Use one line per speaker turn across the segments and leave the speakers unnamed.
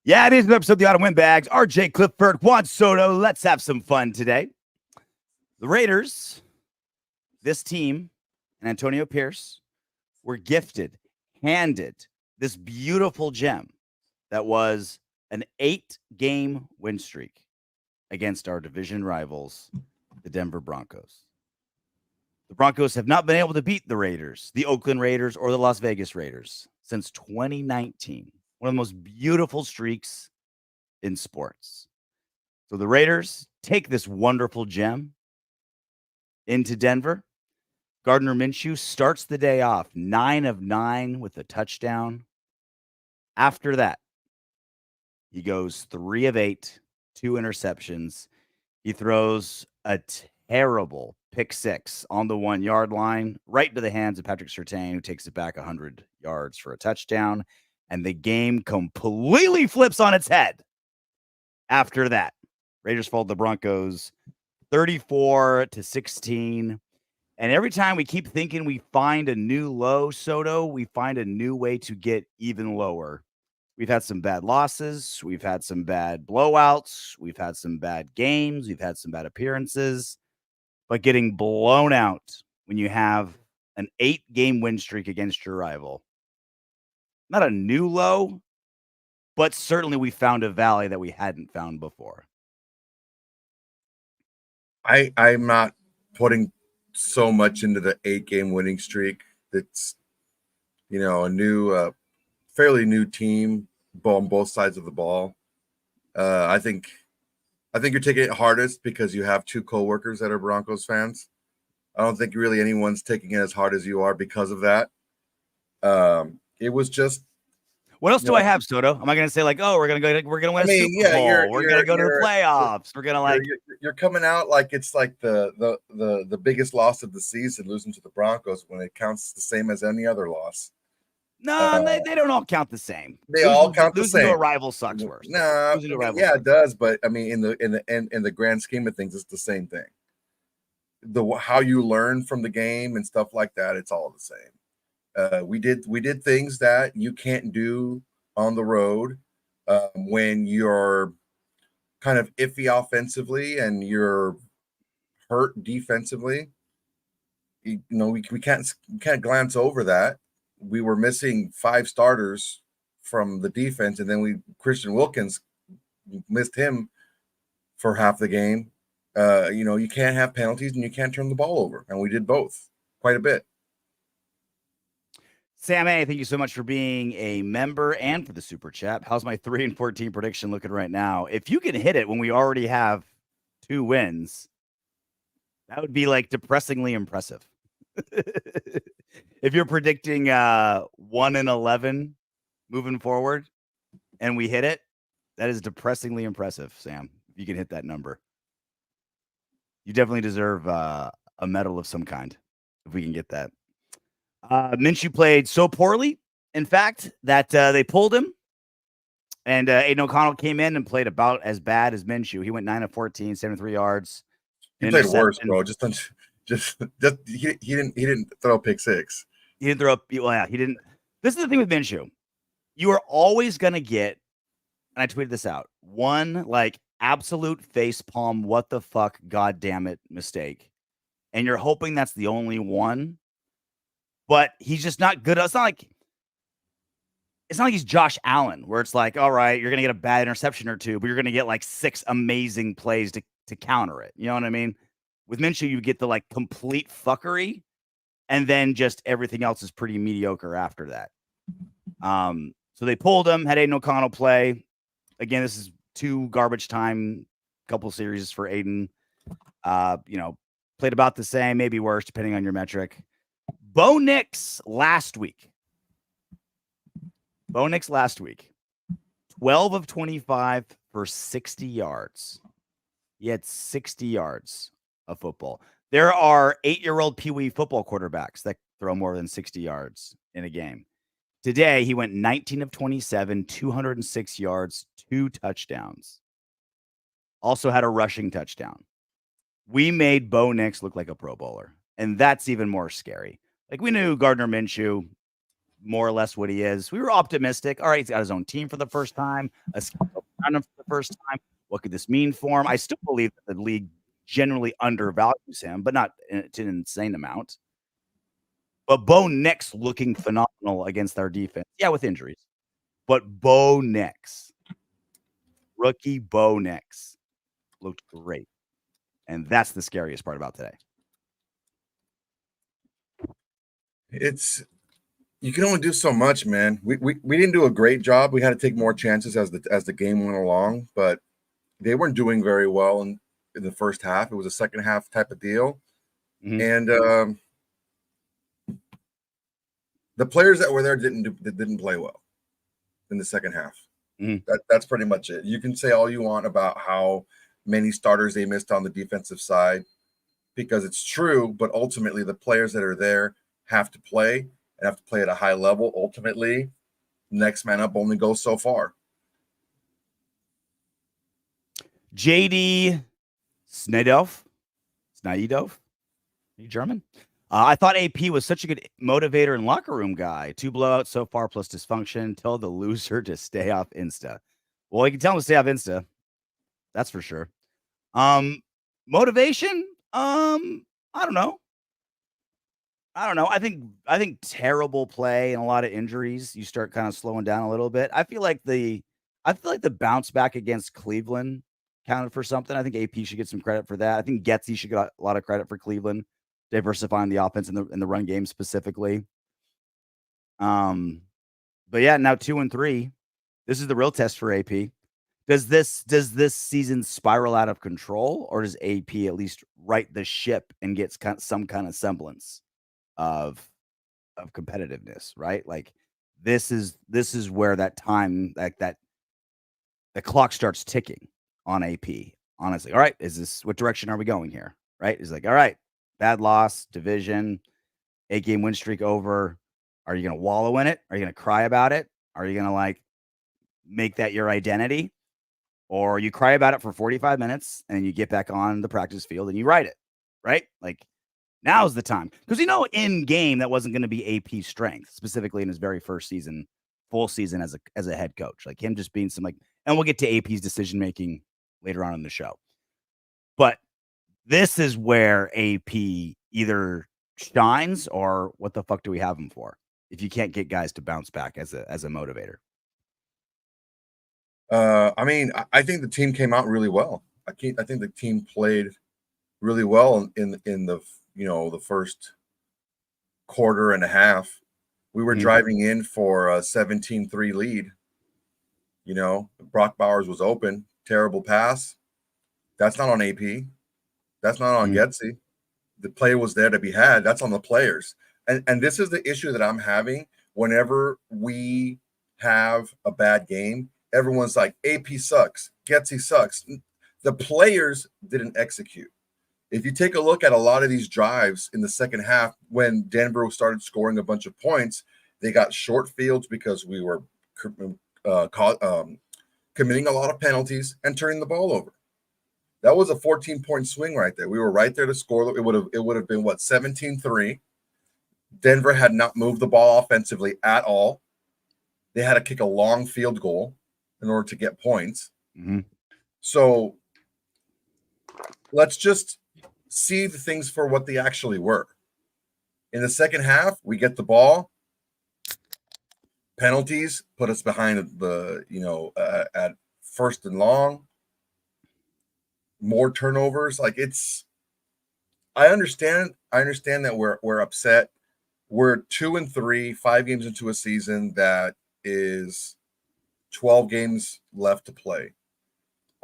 Yeah, it is an episode of the Autumn Windbags. RJ Clifford, Juan Soto. Let's have some fun today. The Raiders, this team, and Antonio Pierce were handed this beautiful gem that was an 8-game win streak against our division rivals, the Denver Broncos. The Broncos have not been able to beat the Raiders, the Oakland Raiders, or the Las Vegas Raiders since 2019. One of the most beautiful streaks in sports. So the Raiders take this wonderful gem into Denver. Gardner Minshew starts the day off 9 of 9 with a touchdown. After that, he goes 3 of 8, 2 interceptions. He throws a terrible pick six on the 1-yard line, right into the hands of Patrick Surtain, who takes it back 100 yards for a touchdown. And the game completely flips on its head. After that, Raiders followed the Broncos 34-16. And every time we keep thinking we find a new low, Soto, we find a new way to get even lower. We've had some bad losses. We've had some bad blowouts. We've had some bad games. We've had some bad appearances. But getting blown out when you have an 8-game win streak against your rival, not a new low, but certainly we found a valley that we hadn't found before.
I'm not putting so much into the 8-game winning streak. It's, a new, fairly new team on both sides of the ball. I think you're taking it hardest because you have 2 coworkers that are Broncos fans. I don't think really anyone's taking it as hard as you are because of that. It was just.
What else do I have, Soto? Am I going to say we're going to win a Super Bowl? We're going to go to the playoffs. We're going to
you're coming out like it's like the biggest loss of the season, losing to the Broncos, when it counts the same as any other loss.
No, they don't all count the same.
They all count the same.
Losing to a rival sucks worse.
Nah, it does, but I mean, in the grand scheme of things, it's the same thing. How you learn from the game and stuff like that, it's all the same. We did things that you can't do on the road when you're kind of iffy offensively and you're hurt defensively. We can't glance over that. We were missing 5 starters from the defense, and then Christian Wilkins missed him for half the game. You can't have penalties and you can't turn the ball over, and we did both quite a bit.
Sam A., thank you so much for being a member and for the super chat. How's my 3-14 prediction looking right now? If you can hit it when we already have 2 wins, that would be depressingly impressive. If you're predicting 1-11 moving forward and we hit it, that is depressingly impressive, Sam. If you can hit that number, you definitely deserve a medal of some kind if we can get that. Minshew played so poorly, in fact, that they pulled him, and Aiden O'Connell came in and played about as bad as Minshew. He went 9 of 14, 73 yards.
He played worse, bro. He didn't throw a pick six.
He didn't throw up. Well, yeah, he didn't. This is the thing with Minshew. You are always going to get, and I tweeted this out, one absolute face palm, what the fuck, god damn it mistake. And you're hoping that's the only one. But he's just not good. It's not like he's Josh Allen, where it's all right, you're going to get a bad interception or 2, but you're going to get 6 amazing plays to counter it. You know what I mean? With Minshew, you get the complete fuckery, and then just everything else is pretty mediocre after that. So they pulled him, had Aiden O'Connell play. Again, this is 2 garbage time, couple series for Aiden. Played about the same, maybe worse, depending on your metric. Bo Nix last week, 12 of 25 for 60 yards. He had 60 yards of football. There are 8-year-old Pee Wee football quarterbacks that throw more than 60 yards in a game. Today, he went 19 of 27, 206 yards, 2 touchdowns. Also had a rushing touchdown. We made Bo Nix look like a Pro Bowler, and that's even more scary. We knew Gardner Minshew more or less what he is. We were optimistic. All right, he's got his own team for the first time, a for the first time. What could this mean for him? I still believe that the league generally undervalues him, but not to an insane amount. But Bo Nix looking phenomenal against our defense. Yeah, with injuries. But Bo Nix, rookie Bo Nix, looked great. And that's the scariest part about today.
You can only do so much, man. We didn't do a great job. We had to take more chances as the game went along, but they weren't doing very well in the first half. It was a second half type of deal.
Mhm.
And the players that were there didn't play well in the second half.
Mhm.
That's pretty much it. You can say all you want about how many starters they missed on the defensive side, because it's true, but ultimately the players that are there have to play and have to play at a high level. Ultimately, next man up only goes so far.
JD Snedov, are you German? I thought AP was such a good motivator and locker room guy. 2 blowouts so far plus dysfunction. Tell the loser to stay off Insta. Well, you can tell him to stay off Insta. That's for sure. Motivation? I don't know. I think terrible play and a lot of injuries. You start kind of slowing down a little bit. I feel like the bounce back against Cleveland counted for something. I think AP should get some credit for that. I think Getsy should get a lot of credit for Cleveland diversifying the offense in the run game specifically. But yeah, now 2-3. This is the real test for AP. Does this season spiral out of control, or does AP at least right the ship and gets some kind of semblance of competitiveness, right? Like this is where that time, like that the clock starts ticking on AP. Honestly, all right, what direction are we going here? Right? He's like, all right, bad loss, division, 8-game win streak over. Are you gonna wallow in it? Are you gonna cry about it? Are you gonna like make that your identity? Or you cry about it for 45 minutes and then you get back on the practice field and you write it, right? Like now's the time. Because in game that wasn't going to be AP strength, specifically in his very first season, full season as a head coach. Like him just being and we'll get to AP's decision making later on in the show. But this is where AP either shines or what the fuck do we have him for? If you can't get guys to bounce back as a motivator.
I mean, I think the team came out really well. I think the team played really well in the the first quarter and a half. We were driving in for a 17-3 lead. Brock Bowers was open, terrible pass. That's not on AP. That's not on Getsy. The play was there to be had. That's on the players. And this is the issue that I'm having whenever we have a bad game. Everyone's like, AP sucks, Getsy sucks. The players didn't execute. If you take a look at a lot of these drives in the second half, when Denver started scoring a bunch of points, they got short fields because we were committing a lot of penalties and turning the ball over. That was a 14-point swing right there. We were right there to score. It would have been 17-3. Denver had not moved the ball offensively at all. They had to kick a long field goal in order to get points. So let's just see the things for what they actually were. In the second half, we get the ball. Penalties put us behind at first and long. More turnovers. I understand that we're upset. We're 2-3, 5 games into a season that is 12 games left to play.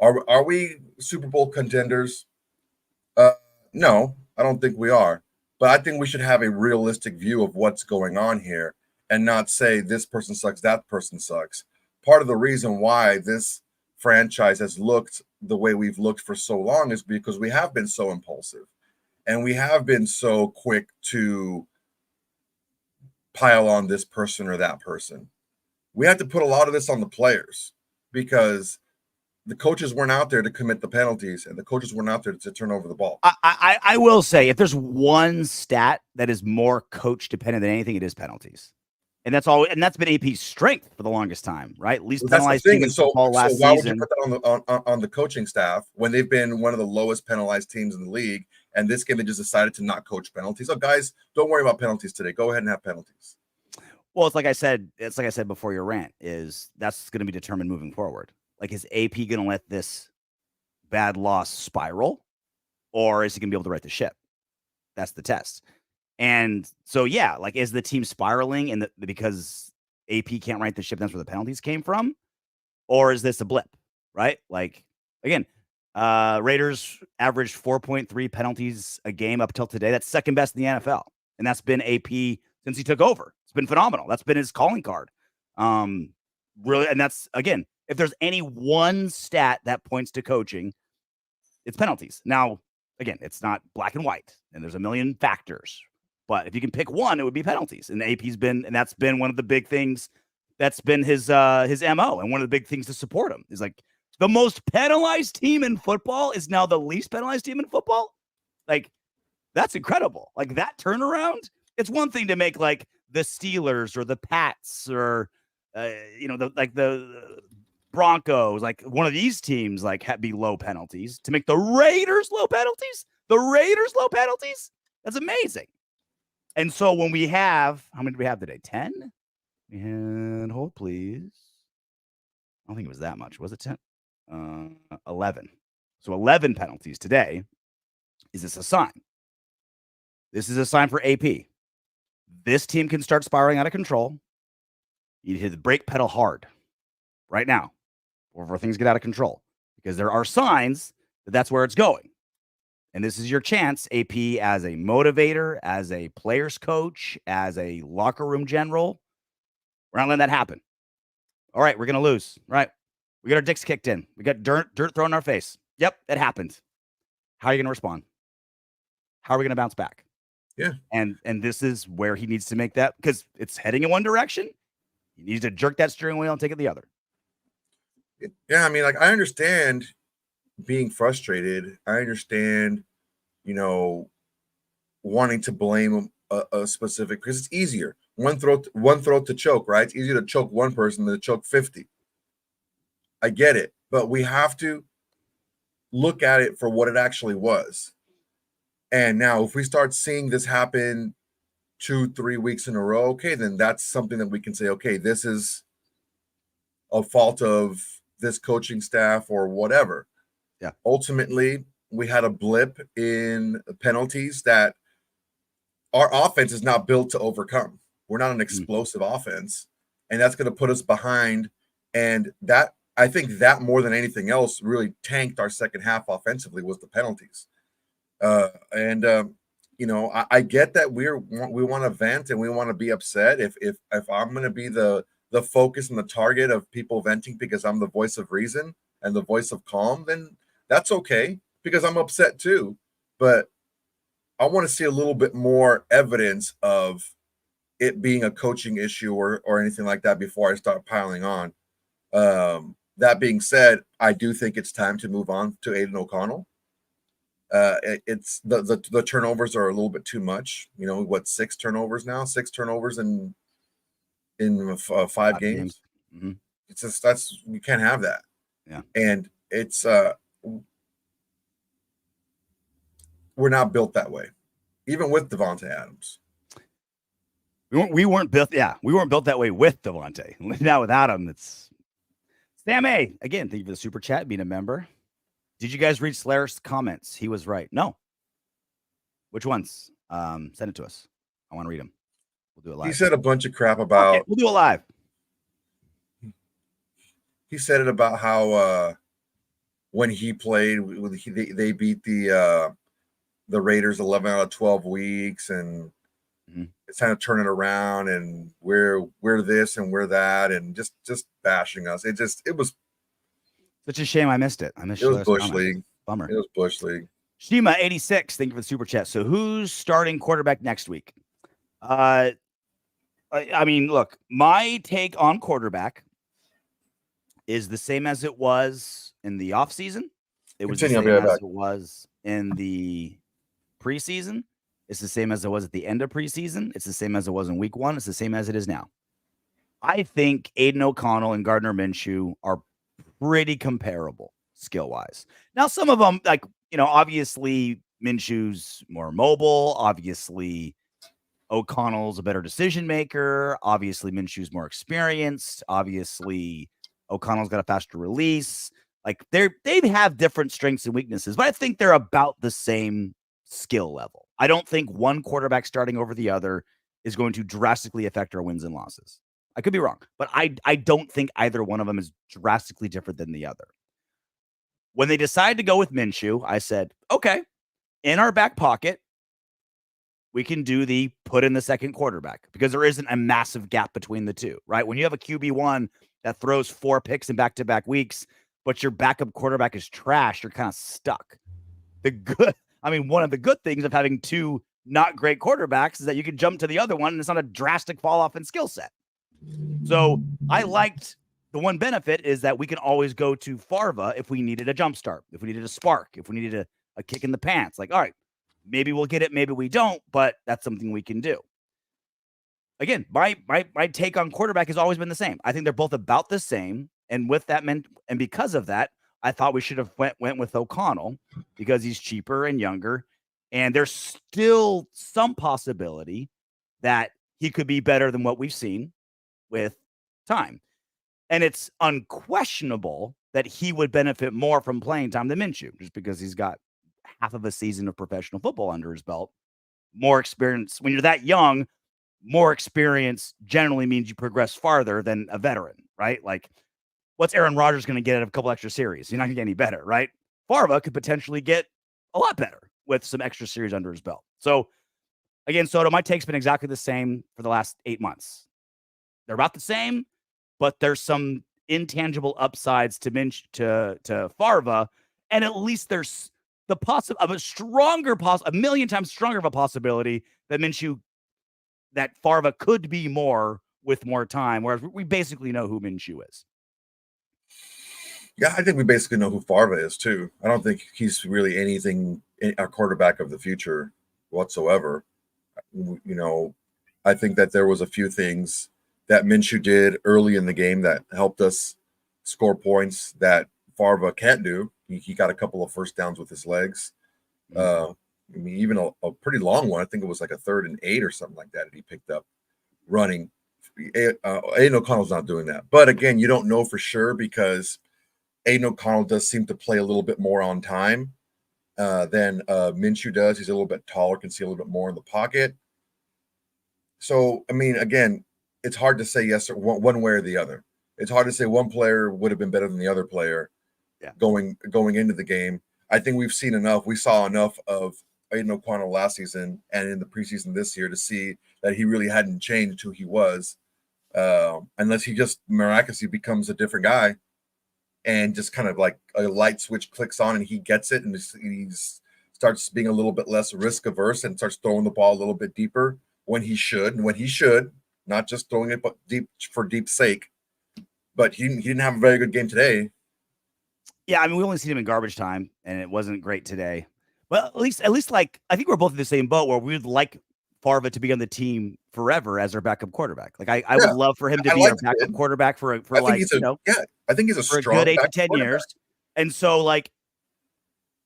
Are we Super Bowl contenders? No, I don't think we are. But I think we should have a realistic view of what's going on here and not say this person sucks, that person sucks. Part of the reason why this franchise has looked the way we've looked for so long is because we have been so impulsive and we have been so quick to pile on this person or that person. We have to put a lot of this on the players because the coaches weren't out there to commit the penalties and the coaches weren't out there to turn over the ball.
I will say, if there's one stat that is more coach dependent than anything, it is penalties. And that's all, and that's been AP's strength for the longest time, right? Least
Well, that's the
penalized
thing.
team in
And so
football last
why would you
season.
put that on the coaching staff when they've been one of the lowest penalized teams in the league? And this game, they just decided to not coach penalties. Oh, guys, don't worry about penalties today. Go ahead and have penalties.
Well, it's like I said before your rant, is that's going to be determined moving forward. Like, is AP going to let this bad loss spiral, or is he going to be able to right the ship? That's the test. And so, yeah, like, is the team spiraling because AP can't right the ship? That's where the penalties came from, or is this a blip? Right? Like, again, Raiders averaged 4.3 penalties a game up till today. That's second best in the NFL, and that's been AP since he took over. It's been phenomenal. That's been his calling card. Really, and that's, again, if there's any one stat that points to coaching, it's penalties. Now, again, it's not black and white, and there's a million factors. But if you can pick one, it would be penalties. And AP's been, and that's been one of the big things. That's been his MO, and one of the big things to support him is like the most penalized team in football is now the least penalized team in football. Like, that's incredible. Like, that turnaround. It's one thing to make like the Steelers or the Pats or the Broncos, like one of these teams, like be low penalties. To make the Raiders low penalties, that's amazing. And so when we have, how many do we have today? 10? And hold, please. I don't think it was that much. Was it 10? 11. So 11 penalties today. Is this a sign? This is a sign for AP. This team can start spiraling out of control. You need to hit the brake pedal hard right now before things get out of control, because there are signs that that's where it's going. And this is your chance, AP, as a motivator, as a player's coach, as a locker room general. We're not letting that happen. All right, we're going to lose. Right. We got our dicks kicked in. We got dirt thrown in our face. Yep, it happened. How are you going to respond? How are we going to bounce back?
Yeah.
And this is where he needs to make that, because it's heading in one direction. He needs to jerk that steering wheel and take it the other.
Yeah, I mean, like, I understand being frustrated. I understand, wanting to blame a specific, because it's easier. One throat to choke, right? It's easier to choke one person than to choke 50. I get it, but we have to look at it for what it actually was. And now, if we start seeing this happen 2-3 weeks in a row, okay, then that's something that we can say, okay, this is a fault of this coaching staff or whatever.
Yeah.
Ultimately, we had a blip in penalties that our offense is not built to overcome. We're not an explosive offense, and that's going to put us behind. And that, I think, that more than anything else really tanked our second half offensively was the penalties. I get that we want to vent and we want to be upset. If I'm going to be the focus and the target of people venting because I'm the voice of reason and the voice of calm, then that's okay, because I'm upset too. But I want to see a little bit more evidence of it being a coaching issue or anything like that before I start piling on. That being said, I do think it's time to move on to Aiden O'Connell. It's the turnovers are a little bit too much. 6 turnovers now? 6 turnovers in 5 games.
Mm-hmm.
It's just, you can't have that.
Yeah.
And it's we're not built that way, even with Davante Adams.
We weren't built. Yeah, we weren't built that way with Davante. Now without him, it's Sam A. Again, thank you for the super chat, being a member. Did you guys read Slayer's comments? He was right. No. Which ones? Send it to us. I want to read them. We'll do it live.
He said a bunch of crap about.
Okay, we'll do it live.
He said it about how when he played, they beat the Raiders 11 out of 12 weeks, and it's trying to turn it around, and we're this and we're that, and just bashing us. It was
such a shame I missed it.
It was Bush League.
Bummer.
It was Bush League.
Shima 86, thank you for the super chat. So who's starting quarterback next week? I mean, look, my take on quarterback is the same as it was in the offseason. It was the same as it was in the preseason. It's the same as it was at the end of preseason. It's the same as it was in week 1. It's the same as it is now. I think Aiden O'Connell and Gardner Minshew are pretty comparable skill-wise. Now, some of them, like, obviously Minshew's more mobile. Obviously, O'Connell's a better decision maker. Obviously, Minshew's more experienced. Obviously, O'Connell's got a faster release. Like, they have different strengths and weaknesses, but I think they're about the same skill level. I don't think one quarterback starting over the other is going to drastically affect our wins and losses. I could be wrong, but I don't think either one of them is drastically different than the other. When they decided to go with Minshew, I said, okay, in our back pocket, we can do the put in the second quarterback because there isn't a massive gap between the two, right? When you have a QB1 that throws 4 picks in back-to-back weeks, but your backup quarterback is trash, you're kind of stuck. One of the good things of having 2 not great quarterbacks is that you can jump to the other one and it's not a drastic fall off in skill set. So I liked the one benefit is that we can always go to Farva if we needed a jump start, if we needed a spark, if we needed a kick in the pants. Like, all right, maybe we'll get it, maybe we don't, but that's something we can do. Again, my take on quarterback has always been the same. I think they're both about the same, and with that and because of that, I thought we should have went with O'Connell because he's cheaper and younger, and there's still some possibility that he could be better than what we've seen with time. And it's unquestionable that he would benefit more from playing time than Minshew, just because he's got half of a season of professional football under his belt, more experience. When you're that young, more experience generally means you progress farther than a veteran, right? Like, what's Aaron Rodgers going to get out of a couple extra series? You're not going to get any better, right? Farva could potentially get a lot better with some extra series under his belt. So, again, Soto, my take's been exactly the same for the last 8 months. They're about the same, but there's some intangible upsides to Farva, and at least there's the a million times stronger of a possibility that Minshew, that Farva could be more with more time, whereas we basically know who Minshew is.
Yeah, I think we basically know who Farva is too. I don't think he's really anything a quarterback of the future whatsoever. I think that there was a few things that Minshew did early in the game that helped us score points that Farva can't do. He got a couple of first downs with his legs. Even a pretty long one. I think it was like a 3rd and 8 or something like that he picked up running. Aiden O'Connell's not doing that. But again, you don't know for sure because Aiden O'Connell does seem to play a little bit more on time than Minshew does. He's a little bit taller, can see a little bit more in the pocket. So, again, it's hard to say yes or one way or the other. It's hard to say one player would have been better than the other player going into the game. I think we've seen enough. We saw enough of Aiden O'Connell last season and in the preseason this year to see that he really hadn't changed who he was, unless he just miraculously becomes a different guy and just kind of like a light switch clicks on and he gets it and he starts being a little bit less risk averse and starts throwing the ball a little bit deeper when he should, not just throwing it but deep for deep sake. But he didn't have a very good game today.
Yeah, we only seen him in garbage time, and it wasn't great today. Well, at least, like, I think we're both in the same boat where we'd like Farva to be on the team forever as our backup quarterback. Like, I would love for him to be our backup quarterback for
I think he's a
for
strong
a good 8 to 10 years. And so, like,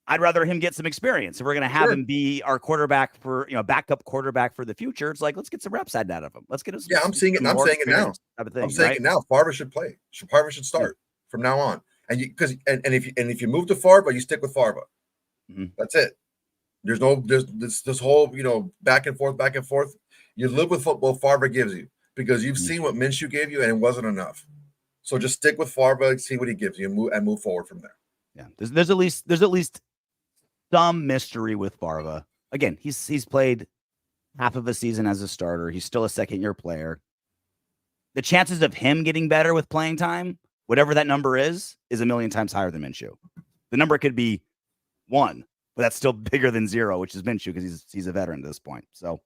I'd rather him get some experience. If we're going to have him be our quarterback for, backup quarterback for the future, it's like, let's get some reps out of him. Let's get us.
Yeah, I'm saying it now. I'm saying it now. Farva should play. Farva should start from now on. And if you move to Farva, you stick with Farva.
Mm-hmm.
That's it. There's this whole back and forth. You live with what Farva gives you because you've seen what Minshew gave you and it wasn't enough. So just stick with Farva, see what he gives you, and move forward from there.
Yeah, there's at least some mystery with Farva. Again, he's played half of a season as a starter. He's still a second-year player. The chances of him getting better with playing time, whatever that number is a million times higher than Minshew. The number could be 1, but that's still bigger than 0, which is Minshew because he's a veteran at this point. So,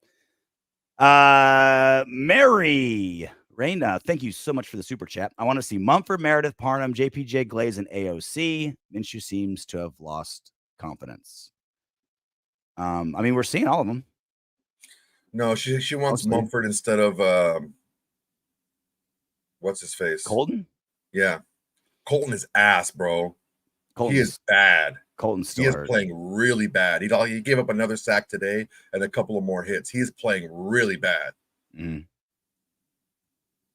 Mary Reina, thank you so much for the super chat. I want to see Mumford, Meredith, Parham, JPJ, Glaze, and AOC. Minshew seems to have lost confidence. We're seeing all of them.
No, she wants Mumford instead of what's his face?
Colton?
Yeah. Colton is ass, bro.
Colton's,
He is bad.
Colton's still
He is
hurt.
playing really bad. He gave up another sack today and a couple of more hits. He is playing really bad.
Mm.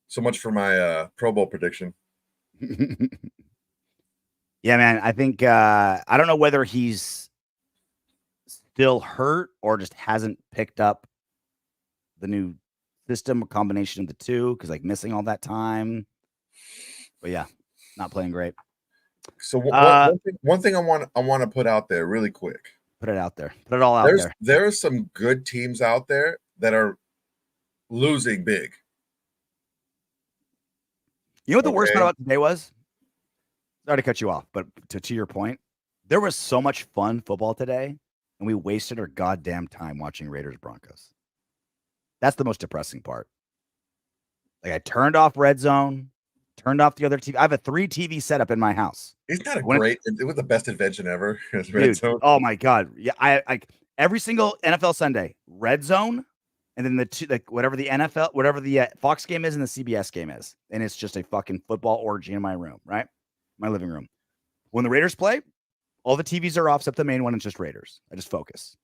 So much for my Pro Bowl prediction.
Yeah, man. I think I don't know whether he's still hurt or just hasn't picked up the new system, a combination of the two, because like missing all that time. But yeah, not playing great.
So one thing I want to put out there really quick.
Put it out there. Put it all out there.
There are some good teams out there that are losing big.
You know what the worst part about today was? Sorry to cut you off, but to your point, there was so much fun football today, and we wasted our goddamn time watching Raiders Broncos. That's the most depressing part. Like I turned off Red Zone, turned off the other TV. I have a 3 TV setup in my house.
Isn't that it was the best invention ever.
Dude, oh my God. Yeah, I every single NFL Sunday, Red Zone, and then the two, like whatever the NFL, whatever the Fox game is and the CBS game is. And it's just a fucking football orgy in my room, right? My living room. When the Raiders play, all the TVs are off except the main one. It's just Raiders. I just focus.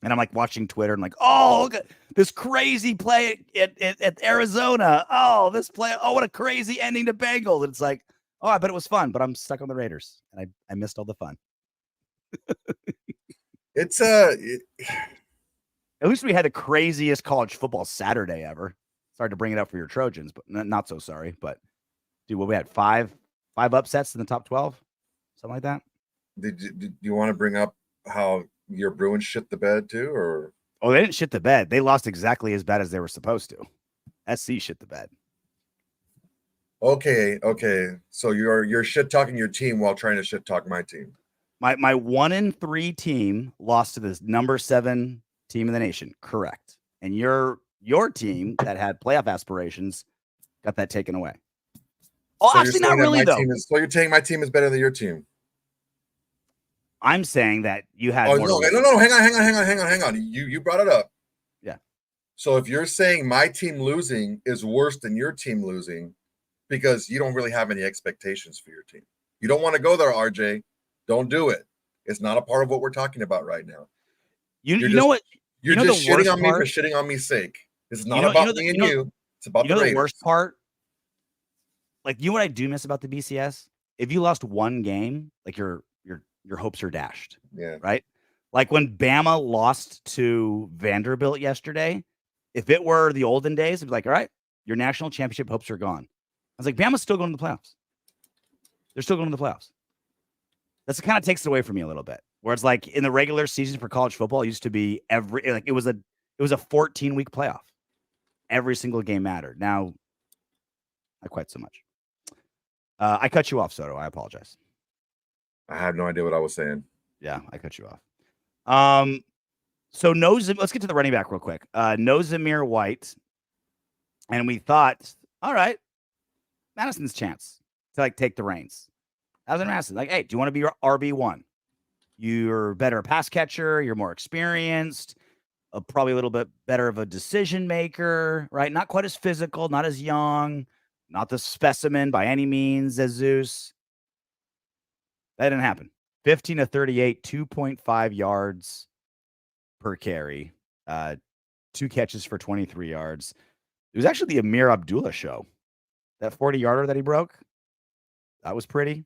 And I'm like watching Twitter and like, oh, look at this crazy play at Arizona. Oh, this play. Oh, what a crazy ending to Bengals. And it's like, oh, I bet it was fun, but I'm stuck on the Raiders and I missed all the fun.
It's
at least we had the craziest college football Saturday ever. Sorry to bring it up for your Trojans, but not so sorry. But dude, what we had five upsets in the top 12, something like that.
Did you want to bring up how your Bruins shit the bed too, or?
Oh, they didn't shit the bed. They lost exactly as bad as they were supposed to. SC shit the bed.
Okay. So you're shit talking your team while trying to shit talk my team.
My 1-3 team lost to the number 7 team in the nation. Correct. And your team that had playoff aspirations got that taken away. Oh, so actually, not really though.
So you're saying my team is better than your team?
I'm saying that you had.
Oh no! Hang on. You brought it up.
Yeah.
So if you're saying my team losing is worse than your team losing, because you don't really have any expectations for your team, you don't want to go there, RJ. Don't do it. It's not a part of what we're talking about right now.
You know what?
You're just shitting on me for shitting on me's sake. This is not about me and you. It's about the Raiders.
The worst part. Like, you know what I do miss about the BCS? If you lost one game, like your hopes are dashed.
Yeah.
Right? Like when Bama lost to Vanderbilt yesterday, if it were the olden days, it'd be like, all right, your national championship hopes are gone. I was like, Bama's still going to the playoffs. They're still going to the playoffs. That's kind of takes it away from me a little bit. Where it's like in the regular season for college football, it used to be it was a 14-week playoff. Every single game mattered. Now, not quite so much. I cut you off, Soto. I apologize.
I have no idea what I was saying.
Yeah, I cut you off. So let's get to the running back real quick. No Zamir White. And we thought, all right, Madison's chance to take the reins. That was Madison. Like, hey, do you want to be your RB1? You're better pass catcher. You're more experienced. Probably a little bit better of a decision maker, right? Not quite as physical, not as young, not the specimen by any means as Zeus. That didn't happen. 15 to 38, 2.5 yards per carry, 2 catches for 23 yards. It was actually the Amir Abdullah show. That 40-yarder that he broke, that was pretty.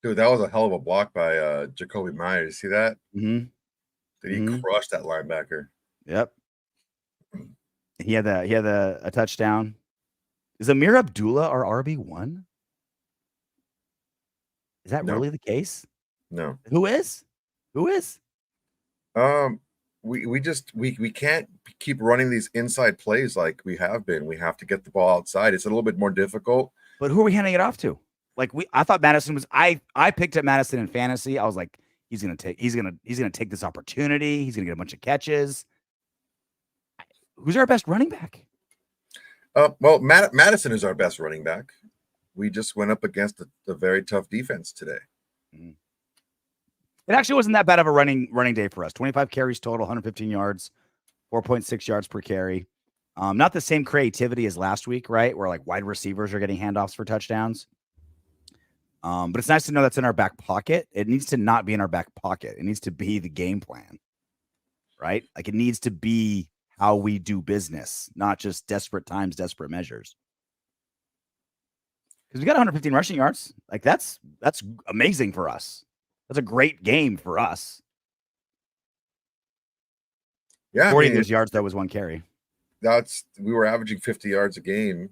Dude, that was a hell of a block by Jacoby Myers. See that?
Mm-hmm.
Did he crush that linebacker?
Yep. He had a touchdown. Is Amir Abdullah our RB1? Is that really the case?
No.
Who is?
We can't keep running these inside plays like we have been. We have to get the ball outside. It's a little bit more difficult.
But who are we handing it off to? I thought Madison was. I picked up Madison in fantasy. I was like, he's gonna take this opportunity. He's gonna get a bunch of catches. Who's our best running back?
Well, Madison is our best running back. We just went up against a very tough defense today.
Mm-hmm. It actually wasn't that bad of a running day for us. 25 carries total, 115 yards, 4.6 yards per carry. Not the same creativity as last week, right? Where like wide receivers are getting handoffs for touchdowns. But it's nice to know that's in our back pocket. It needs to not be in our back pocket. It needs to be the game plan, right? Like it needs to be how we do business, not just desperate times, desperate measures. Because we got 115 rushing yards. Like that's amazing for us. That's a great game for us.
Yeah,
40 of those yards, that was one carry.
We were averaging 50 yards a game,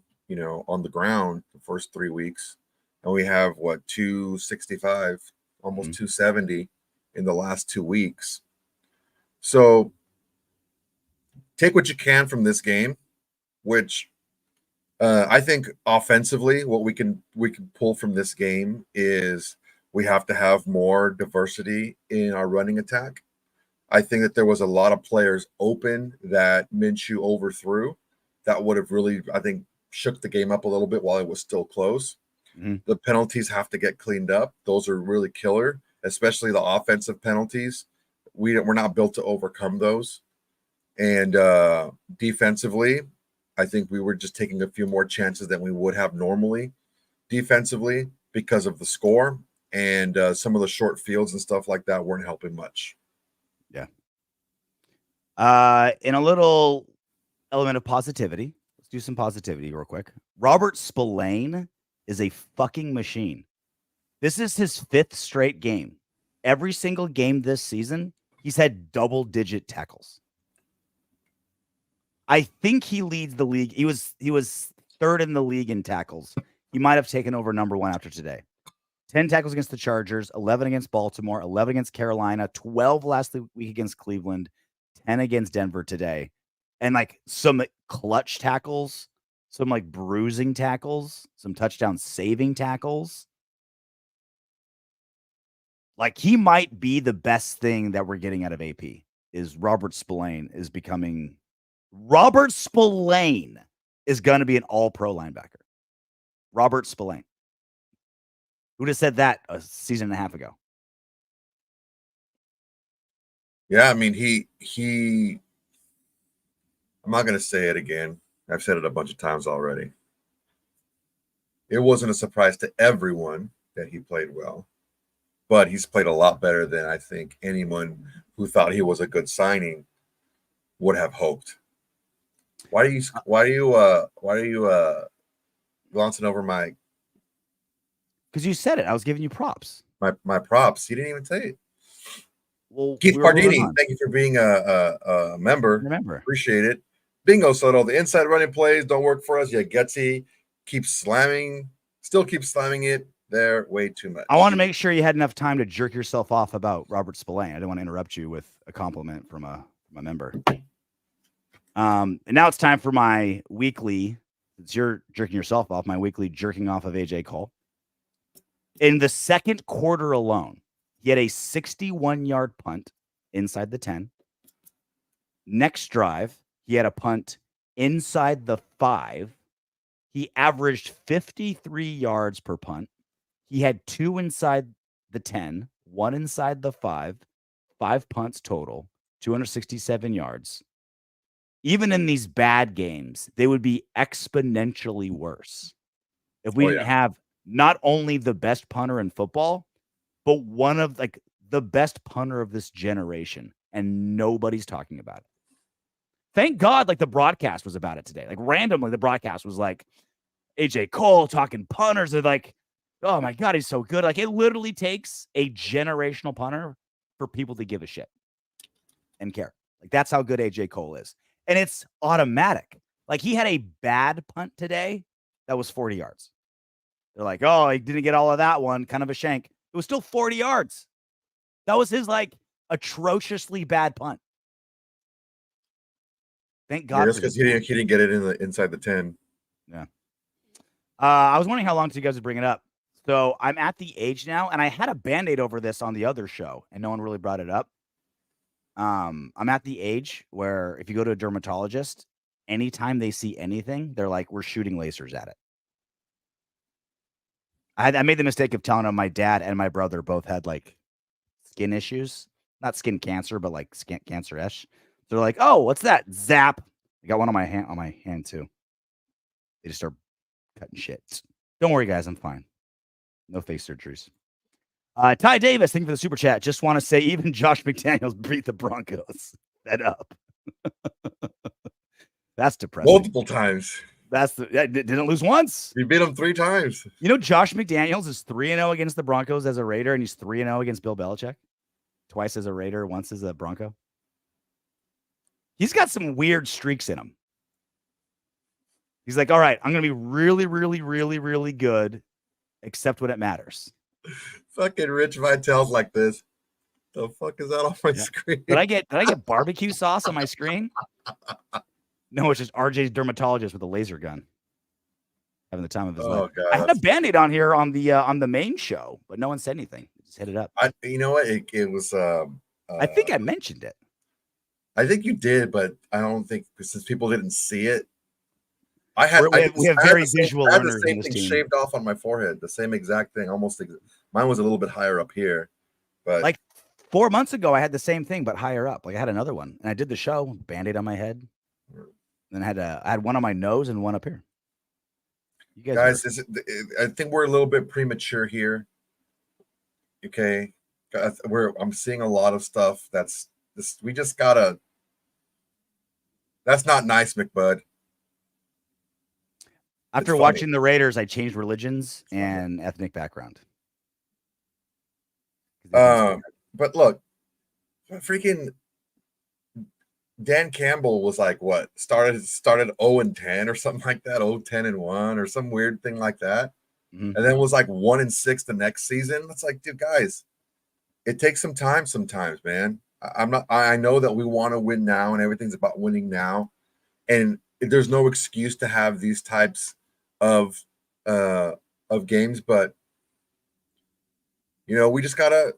on the ground the first 3 weeks. And we have 265, almost 270 in the last 2 weeks. So take what you can from this game, which I think offensively, what we can pull from this game is we have to have more diversity in our running attack. I think that there was a lot of players open that Minshew overthrew that would have really, I think, shook the game up a little bit while it was still close. The penalties have to get cleaned up. Those are really killer, especially the offensive penalties. We're not built to overcome those. And defensively, I think we were just taking a few more chances than we would have normally defensively because of the score. And some of the short fields and stuff like that weren't helping much.
Yeah. In a little element of positivity, let's do some positivity real quick. Robert Spillane is a fucking machine. This is his 5th straight game. Every single game this season, he's had double-digit tackles. I think he leads the league. He was 3rd in the league in tackles. He might have taken over number 1 after today. 10 tackles against the Chargers, 11 against Baltimore, 11 against Carolina, 12 last week against Cleveland, 10 against Denver today. And like some clutch tackles, some like bruising tackles, some touchdown saving tackles. Like he might be the best thing that we're getting out of AP is Robert Spillane is becoming Robert Spillane is going to be an all-pro linebacker. Robert Spillane. Who'd have said that a season and a half ago?
Yeah, I mean, I'm not going to say it again. I've said it a bunch of times already. It wasn't a surprise to everyone that he played well, but he's played a lot better than I think anyone who thought he was a good signing would have hoped. Why are you glancing over my?
Because you said it. I was giving you props.
My props. You didn't even say it.
Well,
Keith Pardini, thank you for being a member.
Remember.
Appreciate it. Bingo Soto, the inside running plays don't work for us. Yeah, Getsy still keeps slamming it there way too much.
I want to make sure you had enough time to jerk yourself off about Robert Spillane. I didn't want to interrupt you with a compliment from a member. And now it's time for my weekly, since you're jerking yourself off, my weekly jerking off of AJ Cole. In the second quarter alone, he had a 61-yard punt inside the 10. Next drive, he had a punt inside the 5. He averaged 53 yards per punt. He had 2 inside the 10, 1 inside the 5, 5 punts total, 267 yards. Even in these bad games, they would be exponentially worse if we didn't have not only the best punter in football, but one of like the best punter of this generation, and nobody's talking about it. Thank God, like the broadcast was about it today. Like randomly, the broadcast was like AJ Cole talking punters. They're like, oh my God, he's so good. Like it literally takes a generational punter for people to give a shit and care. Like that's how good AJ Cole is. And it's automatic. Like he had a bad punt today that was 40 yards. They're like, oh, he didn't get all of that one. Kind of a shank. It was still 40 yards. That was his like atrociously bad punt. Thank God.
Just because he didn't get it inside the 10.
Yeah. I was wondering how long till you guys would bring it up. So I'm at the age now, and I had a Band-Aid over this on the other show, and no one really brought it up. I'm at the age where if you go to a dermatologist, anytime they see anything, they're like, we're shooting lasers at it. I made the mistake of telling them my dad and my brother both had like skin issues, not skin cancer, but like skin cancer-ish. They're like, oh, what's that? Zap. I got one on my hand too. They just start cutting shit. Don't worry, guys. I'm fine. No face surgeries. Ty Davis, thank you for the super chat. Just want to say, even Josh McDaniels beat the Broncos. Fed up. That's depressing.
Multiple times.
Didn't lose once.
You beat him 3 times.
You know, Josh McDaniels is 3-0 against the Broncos as a Raider, and he's 3-0 against Bill Belichick. Twice as a Raider, once as a Bronco. He's got some weird streaks in him. He's like, all right, I'm going to be really, really, really, really good, except when it matters.
Fucking Rich Vitel's like this. The fuck is that on my screen?
Did I get barbecue sauce on my screen? No, it's just RJ's dermatologist with a laser gun. Having the time of his life. God. I had a Band-Aid on here on the main show, but no one said anything. Just hit it up.
You know what? It was
I think I mentioned it.
I think you did, but I don't think since people didn't see it.
We have very visual learners.
I had the same thing shaved off on my forehead. The same exact thing. Mine was a little bit higher up here, but
like 4 months ago, I had the same thing, but higher up. Like I had another one, and I did the show. Band-Aid on my head. Then I had one on my nose and one up here. You
guys, I think we're a little bit premature here. Okay, I'm seeing a lot of stuff that's this. We just gotta. That's not nice, McBud.
After watching the Raiders, I changed religions and ethnic background.
But look, freaking Dan Campbell was like what? Started 0-10 or something like that, 0-10-1 or some weird thing like that.
Mm-hmm.
And then was like 1-6 the next season. It's like, dude, guys, it takes some time sometimes, man. I know that we want to win now and everything's about winning now. And there's no excuse to have these types of games, but you know, we just gotta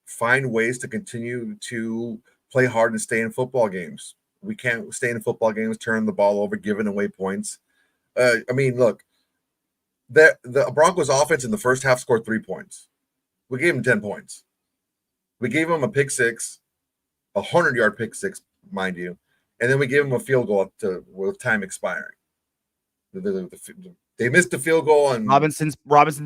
find ways to continue to play hard and stay in football games. We can't stay in football games, turn the ball over, giving away points. I mean, look, the Broncos offense in the first half scored 3 points. We gave them 10 points. We gave them a pick six, 100-yard pick six, mind you, and then we gave them a field goal with time expiring. They missed the field goal on
Robinson's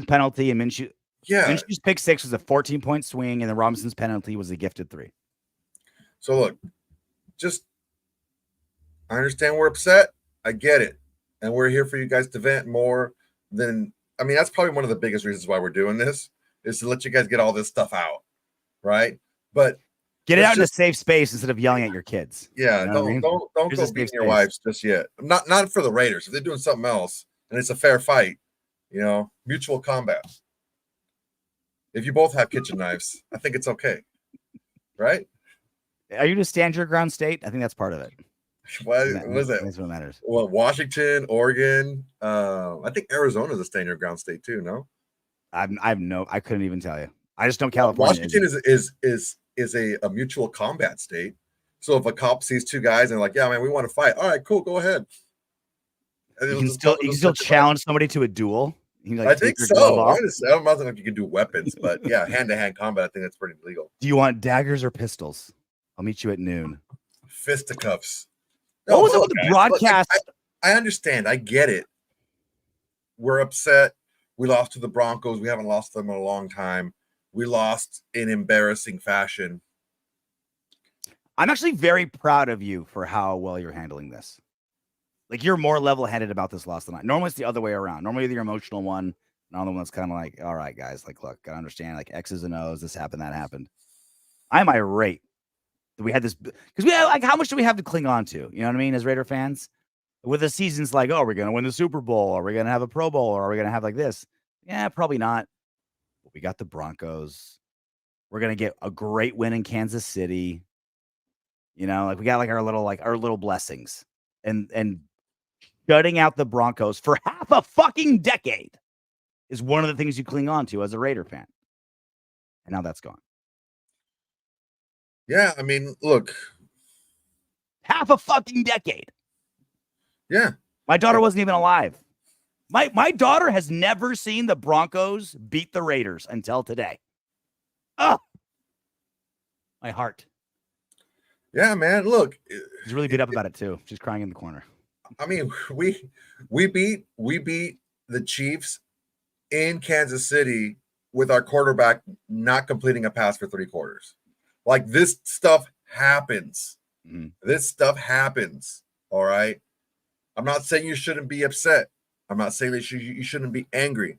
penalty and Minshew. Yeah, Minshew's pick six was a 14-point swing, and then Robinson's penalty was a gifted 3.
So look, I understand we're upset. I get it, and we're here for you guys to vent more than. I mean, that's probably one of the biggest reasons why we're doing this is to let you guys get all this stuff out, right? But
get it out in a safe space instead of yelling at your kids.
Yeah, you know don't go beating your wives just yet. Not for the Raiders. If they're doing something else and it's a fair fight, you know, mutual combat. If you both have kitchen knives, I think it's okay, right?
Are you to stand your ground state? I think that's part of it.
What is that?
That's what matters.
Well, Washington, Oregon. I think Arizona is a stand your ground state too. No,
I couldn't even tell you. I just know California.
Washington is a mutual combat state. So if a cop sees 2 guys and like, yeah, man, we want to fight. All right, cool, go ahead.
You can still challenge somebody to a duel.
I think so. I don't know if you can do weapons, but yeah, hand-to-hand combat, I think that's pretty legal.
Do you want daggers or pistols? I'll meet you at noon.
Fisticuffs.
What was it with the broadcast?
Look, I understand. I get it. We're upset. We lost to the Broncos. We haven't lost them in a long time. We lost in embarrassing fashion.
I'm actually very proud of you for how well you're handling this. Like, you're more level-headed about this loss than I. Normally, it's the other way around. Normally, you're the emotional one, and I'm the one that's kind of like, all right, guys, like, look, I understand, like, X's and O's, this happened, that happened. I'm irate that we had this, because we have, like, how much do we have to cling on to? You know what I mean, as Raider fans? With the seasons like, oh, we're going to win the Super Bowl, or we're going to have a Pro Bowl, or are we going to have like this? Yeah, probably not. But we got the Broncos. We're going to get a great win in Kansas City. You know, like, we got like our little blessings. And shutting out the Broncos for half a fucking decade is one of the things you cling on to as a Raider fan. And now that's gone.
Yeah, I mean, look.
Half a fucking decade.
Yeah.
My daughter wasn't even alive. My daughter has never seen the Broncos beat the Raiders until today. Oh, my heart.
Yeah, man. Look,
He's really beat up about it too. She's crying in the corner.
I mean, we beat the Chiefs in Kansas City with our quarterback not completing a pass for 3 quarters. Like, this stuff happens.
Mm-hmm.
This stuff happens. All right. I'm not saying you shouldn't be upset. I'm not saying that you shouldn't be angry.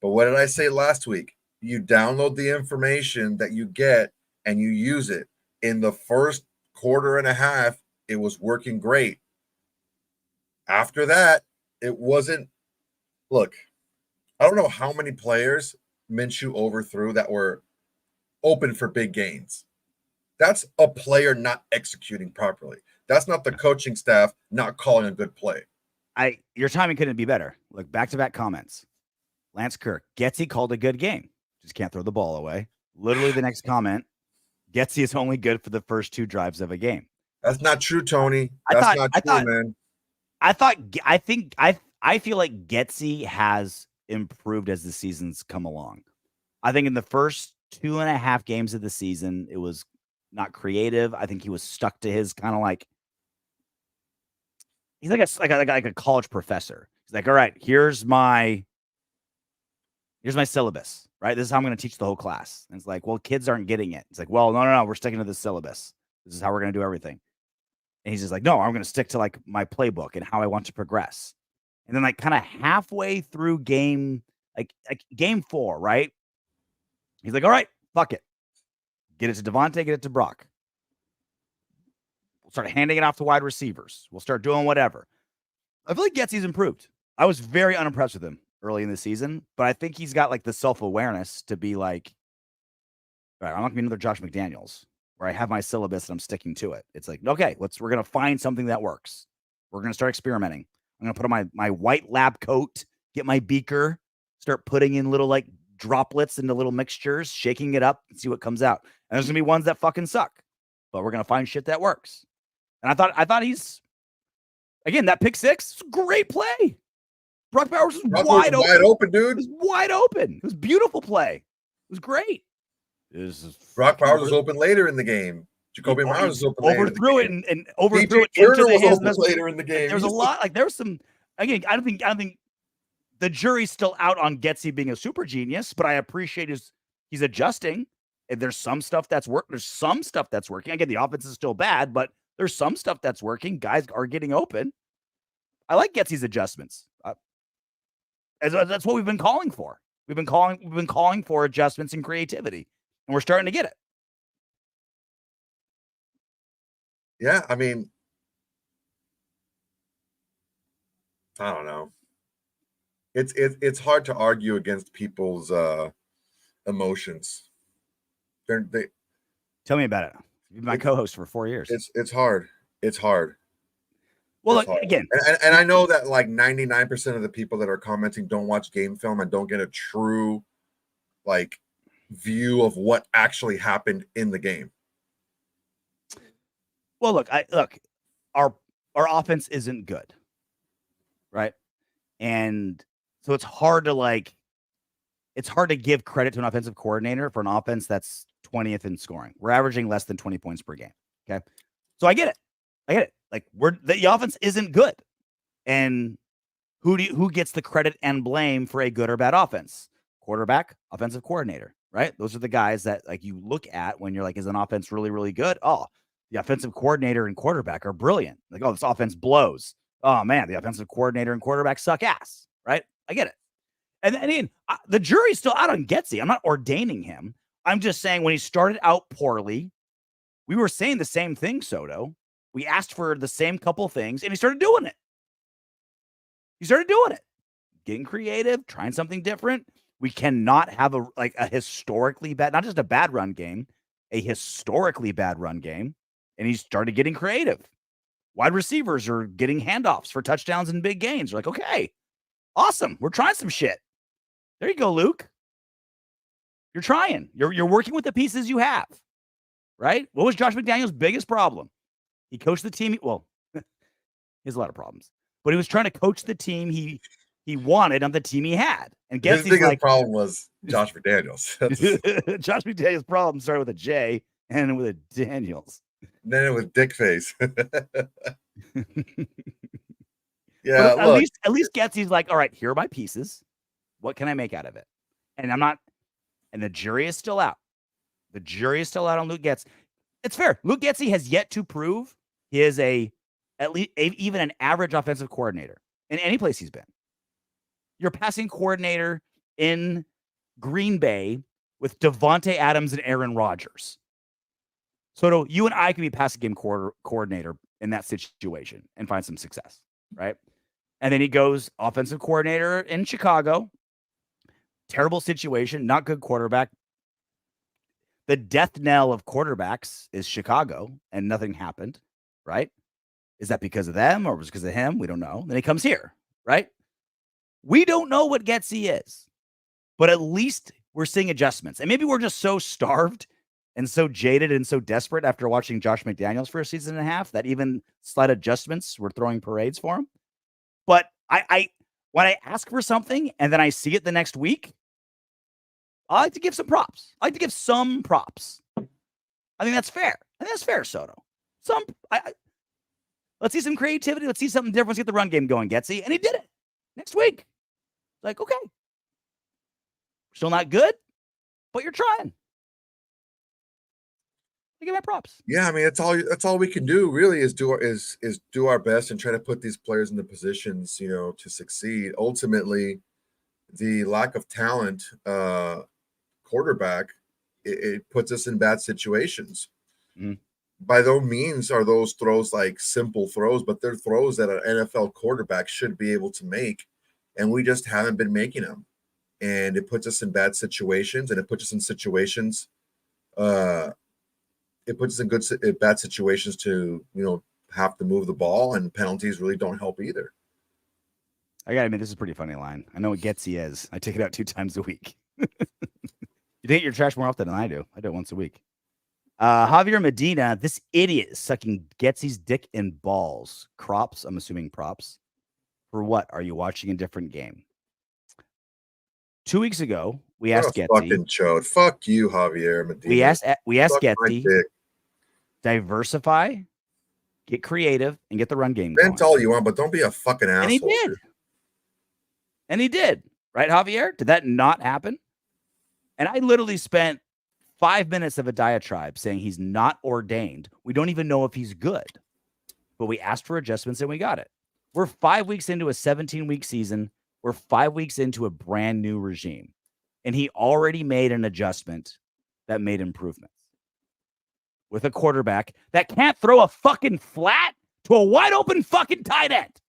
But what did I say last week? You download the information that you get and you use it. In the first quarter and a half, it was working great. After that, it wasn't. Look, I don't know how many players Minshew overthrew that were open for big gains. That's a player not executing properly. That's not the coaching staff not calling a good play.
Your timing couldn't be better. Look, back-to-back comments. Lance Kirk, Getsy called a good game. Just can't throw the ball away. Literally the next comment, Getsy is only good for the first 2 drives of a game.
That's not true, Tony. That's not true, man.
I feel like Getsy has improved as the season's come along. I think in the first 2.5 games of the season, it was not creative. I think he was stuck to his kind of like, he's like a college professor. He's like, all right, here's my syllabus, right? This is how I'm going to teach the whole class. And it's like, well, kids aren't getting it. It's like, well, no, we're sticking to this syllabus. This is how we're going to do everything. And he's just like, no, I'm going to stick to like my playbook and how I want to progress. And then like kind of halfway through game 4, right? He's like, all right, fuck it. Get it to Davante, get it to Brock. We'll start handing it off to wide receivers. We'll start doing whatever. I feel like Getsy's improved. I was very unimpressed with him early in the season, but I think he's got like the self-awareness to be like, all right, I'm not gonna be another Josh McDaniels where I have my syllabus and I'm sticking to it. It's like, okay, we're gonna find something that works. We're gonna start experimenting. I'm gonna put on my white lab coat, get my beaker, start putting in little like droplets into little mixtures, shaking it up and see what comes out. And there's gonna be ones that fucking suck, but we're gonna find shit that works. And I thought he's, again, that pick 6, great play. Brock Bowers was wide
open, dude.
It was wide open. It was beautiful play. It was great.
Brock Bowers was open later in the game. Jacoby Myers was open later.
Overthrew it and overthrew it
into the hands was later in the game.
There was a lot. Like there was some. Again, I don't think the jury's still out on Getsy being a super genius, but I appreciate he's adjusting. And there's some stuff that's working. There's some stuff that's working. Again, the offense is still bad, but there's some stuff that's working. Guys are getting open. I like Getsy's adjustments. That's what we've been calling for. We've been calling for adjustments and creativity, and we're starting to get it.
Yeah, I mean, I don't know. It's hard to argue against people's emotions. They
tell me about it. You've been my co-host for 4 years.
It's hard. It's hard.
Well, look, again,
and I know that like 99% of the people that are commenting don't watch game film and don't get a true like view of what actually happened in the game.
Well, look, our offense isn't good, right? And so it's hard to give credit to an offensive coordinator for an offense that's 20th in scoring. We're averaging less than 20 points per game. Okay, so I get it. Like the offense isn't good, and who gets the credit and blame for a good or bad offense? Quarterback, offensive coordinator, right? Those are the guys that like you look at when you're like, is an offense really, really good? Oh, the offensive coordinator and quarterback are brilliant. Like, oh, this offense blows. Oh man, the offensive coordinator and quarterback suck ass, right? I get it. And I mean, the jury's still out on Getsy. I'm not ordaining him. I'm just saying when he started out poorly, we were saying the same thing, Soto. We asked for the same couple things, and he started doing it. Getting creative, trying something different. We cannot have a historically bad, not just a bad run game, a historically bad run game. And he started getting creative. Wide receivers are getting handoffs for touchdowns and big gains. You're like, okay, awesome. We're trying some shit. There you go, Luke. You're trying. You're working with the pieces you have, right? What was Josh McDaniels' biggest problem? He coached the team. Well, he has a lot of problems, but he was trying to coach the team he wanted on the team he had. And
his biggest problem was Josh McDaniels.
Josh McDaniels' problem started with a J and with a Daniels.
Then it was dick face.
Yeah, but
look.
at least Getsy's like, all right, here are my pieces. What can I make out of it? And the jury is still out. The jury is still out on Luke Getsy. It's fair. Luke Getsy has yet to prove he is at least even an average offensive coordinator in any place he's been. Your passing coordinator in Green Bay with Davante Adams and Aaron Rodgers. So you and I could be passing game coordinator in that situation and find some success, right? And then he goes offensive coordinator in Chicago. Terrible situation, not good quarterback. The death knell of quarterbacks is Chicago, and nothing happened, right? Is that because of them or was it because of him? We don't know. Then he comes here, right? We don't know what Getsy is, but at least we're seeing adjustments. And maybe we're just so starved and so jaded and so desperate after watching Josh McDaniels for a season and a half that even slight adjustments were throwing parades for him. But I when I ask for something and then I see it the next week, I like to give some props. I like to give some props. I think that's fair. I think that's fair, Soto. Let's see some creativity. Let's see something different. Let's get the run game going, Getsy. And he did it next week. Like, okay. Still not good, but you're trying. I give my props.
Yeah, I mean, that's all we can do really is do our best and try to put these players in the positions, to succeed. Ultimately, the lack of talent quarterback, it puts us in bad situations.
Mm.
By no means are those throws like simple throws, but they're throws that an NFL quarterback should be able to make, and we just haven't been making them. And it puts us in bad situations, and it puts us in situations. It puts us in bad situations to have to move the ball, and penalties really don't help either.
I gotta admit, this is a pretty funny line. I know what Getsy is. I take it out 2 times a week. You take your trash more often than I do. I do it once a week. Javier Medina, this idiot is sucking Getsy's dick and balls. Crops, I'm assuming props. For what? Are you watching a different game? 2 weeks ago, we asked Getsy.
Fucking chode. Fuck you, Javier Medina.
We asked Getsy, diversify, get creative, and get the run game going.
Vent all you want, but don't be a fucking asshole.
And he did. And he did. Right, Javier? Did that not happen? And I literally spent 5 minutes of a diatribe saying he's not ordained. We don't even know if he's good. But we asked for adjustments and we got it. We're 5 weeks into a 17-week season. We're 5 weeks into a brand new regime. And he already made an adjustment that made improvements. With a quarterback that can't throw a fucking flat to a wide open fucking tight end.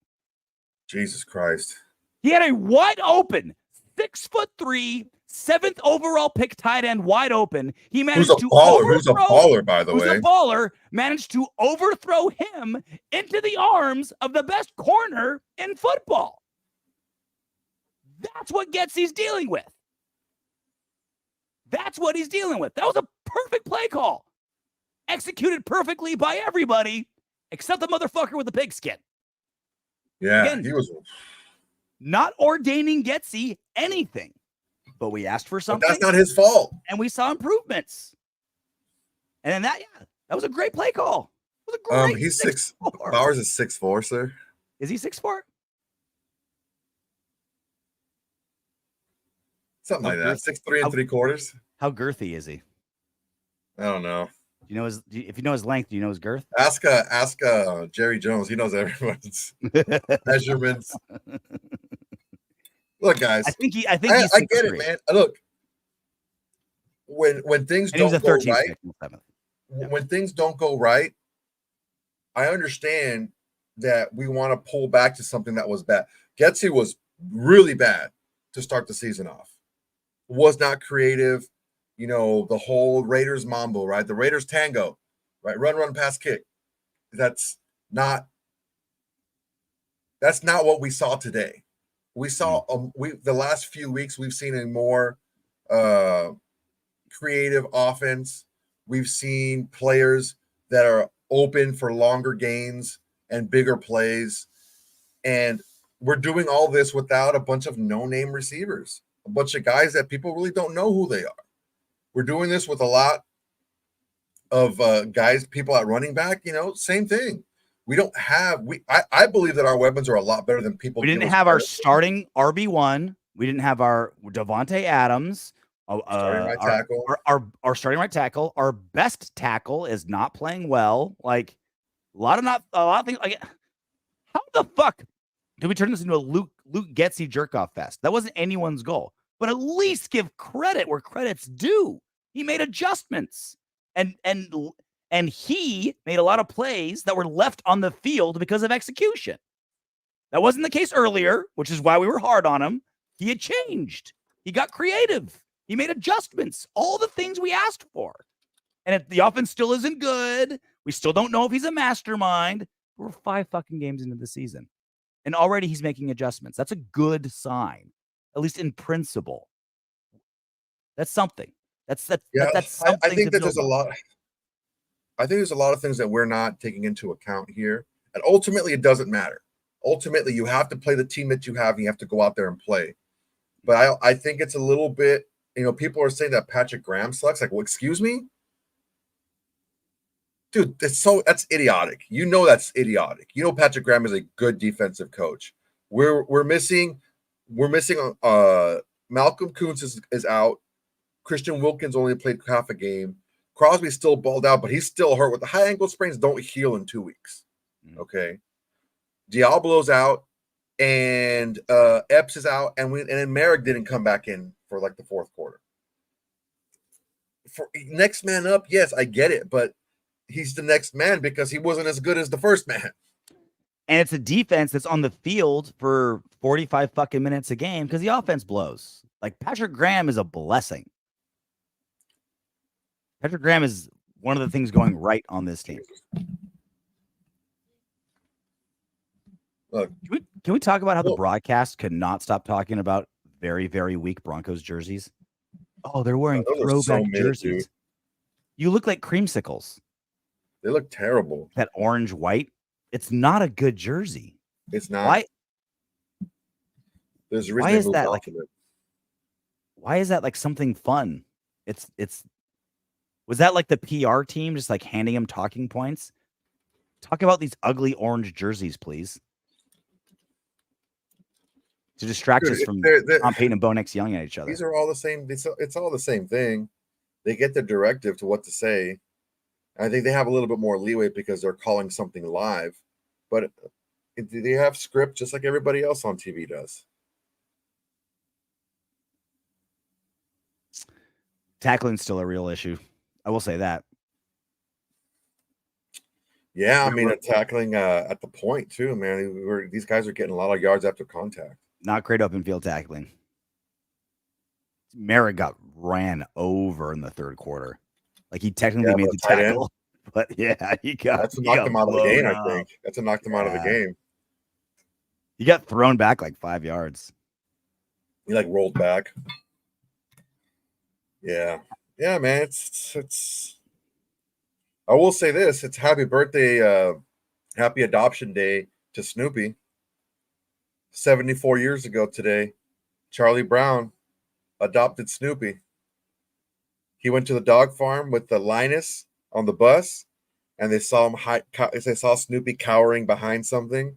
Jesus Christ.
He had a wide open 6'3", 7th overall pick tight end wide open. He managed to overthrow.
Who's a baller, by the way?
Who's a baller, managed to overthrow him into the arms of the best corner in football. That's what Getsy's dealing with. That's what he's dealing with. That was a perfect play call. Executed perfectly by everybody except the motherfucker with the pigskin.
Yeah,
again,
he was
not ordaining Getsy anything, but we asked for something.
But that's not his fault.
And we saw improvements. And then that was a great play call. It was a great
he's 6'4". Bowers is 6'4", sir.
Is he 6'4"?
Something like that. 6'3" and 3/4.
How girthy is he?
I don't know.
If you know his length, do you know his girth?
Ask Jerry Jones. He knows everyone's measurements. Look, guys.
I get
it, man. Look, when things don't go right, when things don't go right, I understand that we want to pull back to something that was bad. Getsy was really bad to start the season off. Was not creative. The whole Raiders mambo, right? The Raiders tango, right? Run, pass, kick. That's not what we saw today. We saw the last few weeks we've seen a more creative offense. We've seen players that are open for longer gains and bigger plays. And we're doing all this without a bunch of no-name receivers, a bunch of guys that people really don't know who they are. We're doing this with a lot of guys, people at running back, same thing. We don't have I believe that our weapons are a lot better than people.
We didn't have our starting RB1. We didn't have our Davante Adams.
Starting right tackle.
Our starting right tackle. Our best tackle is not playing well. Like a lot of things. Like, how the fuck did we turn this into a Luke Getsy jerk off fest? That wasn't anyone's goal. But at least give credit where credit's due. He made adjustments, and he made a lot of plays that were left on the field because of execution. That wasn't the case earlier, which is why we were hard on him. He had changed. He got creative. He made adjustments. All the things we asked for. And if the offense still isn't good, we still don't know if he's a mastermind. We're 5 fucking games into the season, and already he's making adjustments. That's a good sign, at least in principle. That's something. That's something.
I think that there's a lot. I think there's a lot of things that we're not taking into account here, and ultimately, it doesn't matter. Ultimately, you have to play the team that you have, and you have to go out there and play. But I think it's a little bit. People are saying that Patrick Graham sucks. Like, well, excuse me, dude. That's idiotic. That's idiotic. Patrick Graham is a good defensive coach. We're missing. Malcolm Kuntz is out. Christian Wilkins only played half a game. Crosby's still balled out, but he's still hurt. With the high ankle sprains, don't heal in 2 weeks. Okay. Diablo's out, and Epps is out, and then Merrick didn't come back in for like the fourth quarter. For next man up, yes, I get it, but he's the next man because he wasn't as good as the first man.
And it's a defense that's on the field for 45 fucking minutes a game because the offense blows. Like, Patrick Graham is a blessing. Patrick Graham is one of the things going right on this team.
Look,
can we talk about how the broadcast could not stop talking about very, very weak Broncos jerseys? Oh, they're wearing throwback jerseys. Dude. You look like creamsicles.
They look terrible.
That orange white. It's not a good jersey.
It's not.
Why?
There's a reason.
Why is that like something fun? Was that like the PR team just like handing him talking points? Talk about these ugly orange jerseys, please. To distract us from Tom Payton and Bo Nix yelling at each other.
These are all the same. It's all the same thing. They get the directive to what to say. I think they have a little bit more leeway because they're calling something live, but they have script just like everybody else on TV does.
Tackling's still a real issue. I will say that.
Yeah, I mean, tackling at the point too, man. These guys are getting a lot of yards after contact.
Not great open field tackling. Merrick got ran over in the third quarter. Like, he technically made the tackle, but yeah, he got.
That's knocked him out of the game. I think that's knocked him out of the game.
He got thrown back like 5 yards.
He like rolled back. Yeah, man. It's. I will say this: it's happy birthday, happy adoption day to Snoopy. 74 years ago today, Charlie Brown adopted Snoopy. He went to the dog farm with the Linus on the bus, and they saw Snoopy cowering behind something.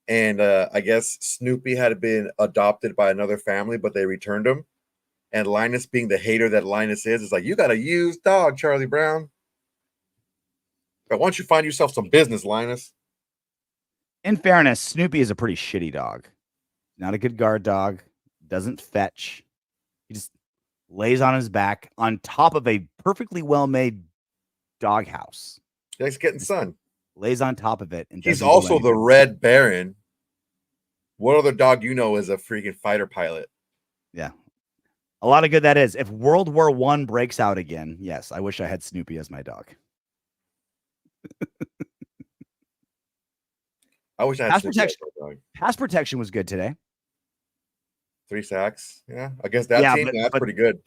And I guess Snoopy had been adopted by another family, but they returned him. And Linus, being the hater that Linus is like, "You got a used dog, Charlie Brown. But why don't you find yourself some business, Linus?"
In fairness, Snoopy is a pretty shitty dog. Not a good guard dog. Doesn't fetch. He just lays on his back on top of a perfectly well-made doghouse.
He's getting sun.
Lays on top of it. And
he's also the Red Baron. What other dog is a freaking fighter pilot?
Yeah. A lot of good that is. If World War I breaks out again, yes, I wish I had Snoopy as my dog.
I wish I had
pass protection was good today.
3 sacks. Yeah. Against that team, that's pretty good.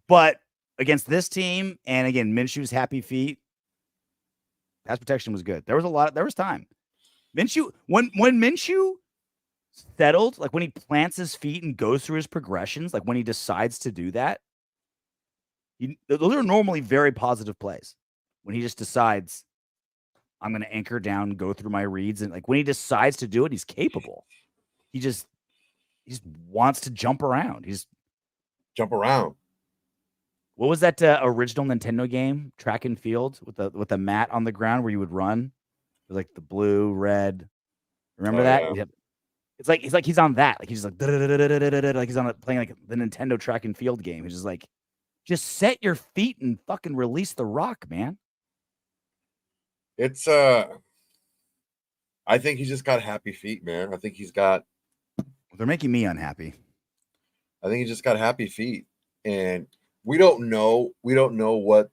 but against this team, and again, Minshew's happy feet, pass protection was good. There was time. Minshew, when Minshew settled, like when he plants his feet and goes through his progressions, like when he decides to do that, those are normally very positive plays. when he just decides I'm going to anchor down, go through my reads. And like when he decides to do it, he's capable. He just wants to jump around.
Jump around.
What was that original Nintendo game, Track and Field, with the mat on the ground where you would run? It was like the blue, red. Remember that?
Yeah.
It's like he's on that. Like he's like like he's on playing like the Nintendo Track and Field game. He's just like, just set your feet and fucking release the rock, man.
It's I think he's just got happy feet, man. I think he's got.
They're making me unhappy.
I think he just got happy feet, and we don't know what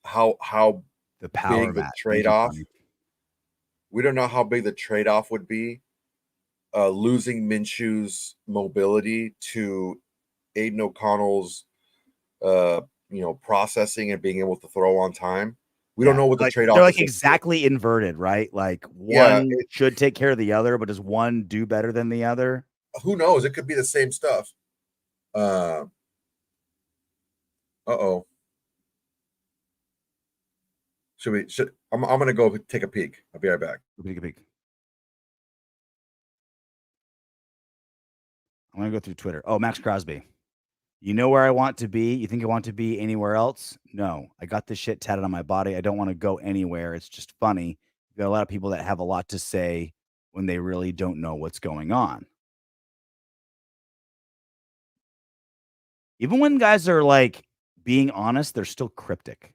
how
the power
big the trade-off. We don't know how big the trade-off would be. Losing Minshew's mobility to Aiden O'Connell's processing and being able to throw on time. We don't know what the trade-off is.
They're like exactly inverted, right? Like one should take care of the other, but does one do better than the other?
Who knows? It could be the same stuff. Uh-oh. I'm gonna go take a peek. I'll be right back.
Take a peek. I'm gonna go through Twitter. Oh, Maxx Crosby. You know where I want to be? You think I want to be anywhere else? No. I got this shit tatted on my body. I don't want to go anywhere. It's just funny. You got a lot of people that have a lot to say when they really don't know what's going on. Even when guys are like being honest, they're still cryptic.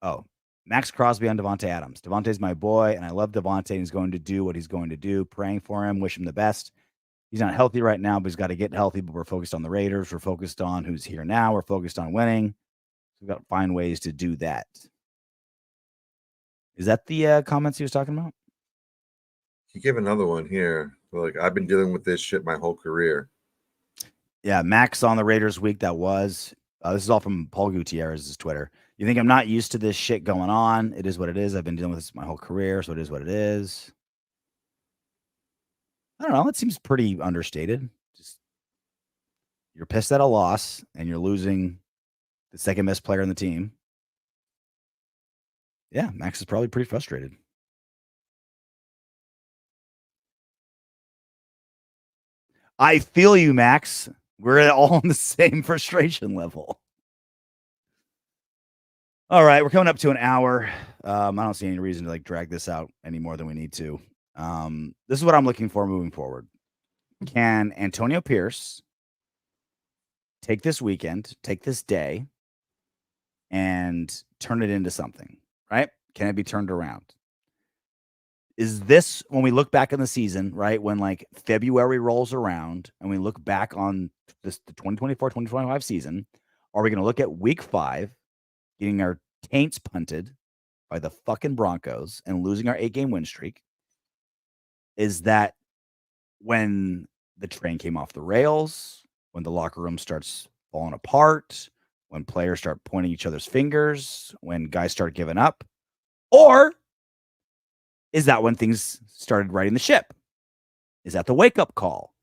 Oh, Maxx Crosby on Davante Adams. Davante's my boy, and I love Davante, and he's going to do what he's going to do. Praying for him, wish him the best. He's not healthy right now, but he's got to get healthy. But we're focused on the Raiders. We're focused on who's here now. We're focused on winning. We've got to find ways to do that. Is that the comments he was talking about?
He gave another one here. Like, I've been dealing with this shit my whole career.
Yeah, Max on the Raiders week. That was. This is all from Paul Gutierrez's Twitter. You think I'm not used to this shit going on? It is what it is. I've been dealing with this my whole career, so it is what it is. I don't know. It seems pretty understated. Just you're pissed at a loss, and you're losing the second best player on the team. Yeah, Max is probably pretty frustrated. I feel you, Max. We're all on the same frustration level. All right, we're coming up to an hour. I don't see any reason to like drag this out any more than we need to. This is what I'm looking for moving forward. Can Antonio Pierce take this weekend, take this day, and turn it into something, right? Can it be turned around? Is this, when we look back on the season, right, when like February rolls around and we look back on the 2024-2025 season, are we going to look at week 5, getting our taints punted by the fucking Broncos and losing our 8-game win streak? Is that when the train came off the rails, when the locker room starts falling apart, when players start pointing each other's fingers, when guys start giving up? Or is that when things started righting the ship? Is that the wake-up call?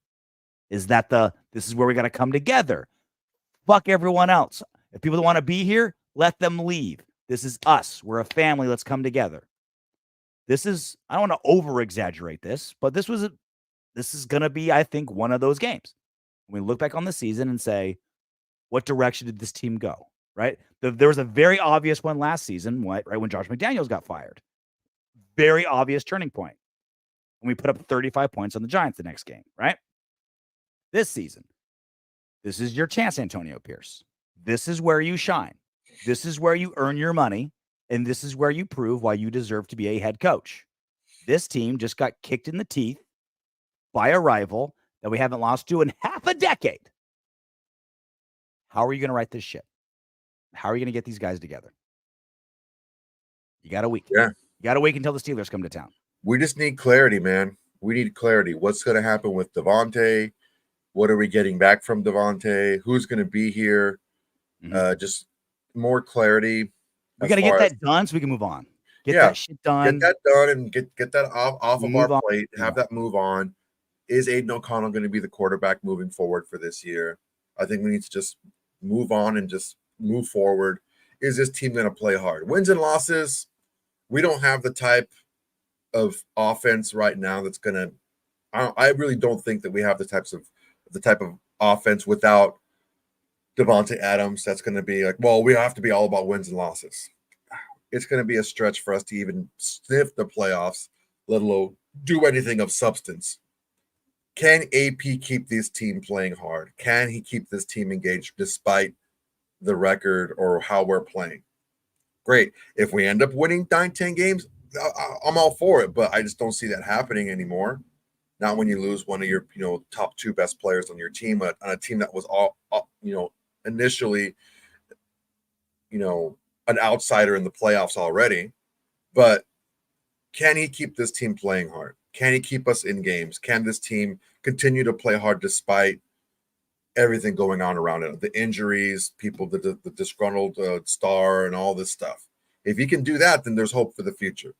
Is that this is where we got to come together? Fuck everyone else. If people don't want to be here, let them leave. This is us. We're a family. Let's come together. This is, I don't want to over-exaggerate this, but this is going to be, I think, one of those games. When we look back on the season and say, what direction did this team go, right? There was a very obvious one last season, right, when Josh McDaniels got fired. Very obvious turning point. And we put up 35 points on the Giants the next game, right? This season, this is your chance, Antonio Pierce. This is where you shine. This is where you earn your money. And this is where you prove why you deserve to be a head coach. This team just got kicked in the teeth by a rival that we haven't lost to in half a decade. How are you going to right this ship? How are you going to get these guys together? You got a week.
Yeah.
You got to wait until the Steelers come to town.
We just need clarity, man. We need clarity. What's going to happen with Davante? What are we getting back from Davante? Who's going to be here? Just more clarity.
We got to get that done so we can move on. Get that shit done.
Get that done and get that off of our plate. Have that move on. Is Aiden O'Connell going to be the quarterback moving forward for this year? I think we need to just move on and just move forward. is this team going to play hard? Wins and losses, we don't have the type of offense right now that's going to. I really don't think that we have the type of offense without Davante Adams. That's going to be like, well, we have to be all about wins and losses. It's going to be a stretch for us to even sniff the playoffs, let alone do anything of substance. Can AP keep this team playing hard? Can he keep this team engaged despite the record or how we're playing? Great. If we end up winning 9-10 games, I'm all for it, but I just don't see that happening anymore. Not when you lose one of your, top 2 best players on your team, on a team that was all, initially, an outsider in the playoffs already. But can he keep this team playing hard? Can he keep us in games? Can this team continue to play hard despite everything going on around it? The injuries, people, the disgruntled star and all this stuff. If he can do that, then there's hope for the future.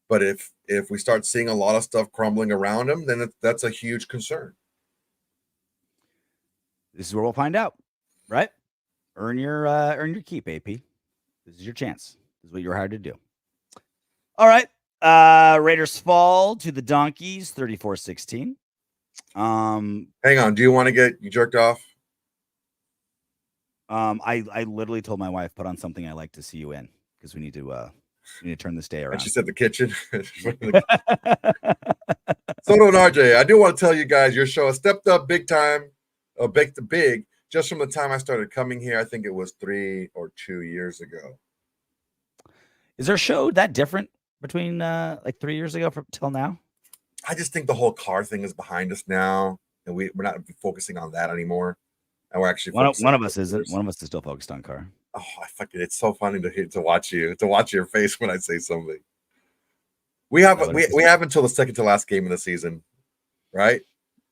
But if we start seeing a lot of stuff crumbling around him, then that's a huge concern.
This is where we'll find out, right? Earn your keep, AP. This is your chance. This is what you're hired to do. All right. Raiders fall to the Donkeys, 34-16.
Hang on. Do you want to get you jerked off?
I literally told my wife, put on something I like to see you in, because we need to turn this day around.
And she said the kitchen. Soto and RJ, I do want to tell you guys, your show has stepped up big time, big, just from the time I started coming here. I think it was 3 or 2 years ago.
Is our show that different between 3 years ago till now?
I just think the whole car thing is behind us now, and we're not focusing on that anymore. And we're actually
one of us isn't. One of us is still focused on car.
Oh, it's so funny to watch your face when I say something. We have until the second to last game of the season, right?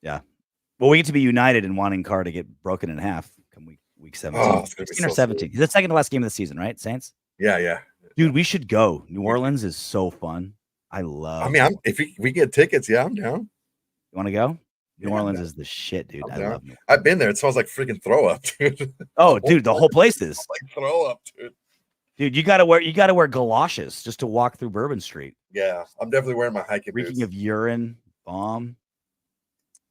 Yeah. Well, we get to be united in wanting Carr to get broken in half come week 17. 16 or 17. It's the second to last game of the season, right? Saints?
Yeah.
Dude, we should go. New Orleans is so fun.
If we get tickets, yeah, I'm down.
You want to go? New Orleans is the shit, dude. I love it.
I've been there. It smells like freaking throw up, dude.
Oh, dude, the whole place is
like throw up, dude.
Dude, you gotta wear galoshes just to walk through Bourbon Street.
Yeah, I'm definitely wearing my hiking boots.
Reeking of urine, bomb.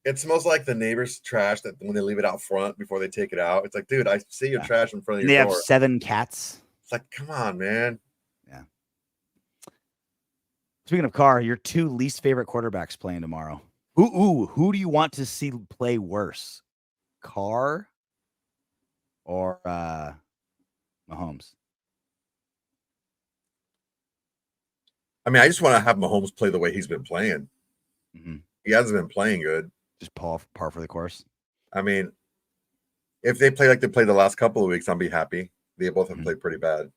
It smells like the neighbor's trash that when they leave it out front before they take it out. It's like, dude, I see your trash in front of your door.
They have 7 cats.
It's like, come on, man.
Yeah. Speaking of Carr, your 2 least favorite quarterbacks playing tomorrow. Who do you want to see play worse? Carr or Mahomes?
I mean, I just want to have Mahomes play the way he's been playing.
Mm-hmm.
He hasn't been playing good.
Just par for the course.
I mean, if they play like they played the last couple of weeks, I'll be happy. They both have played pretty bad.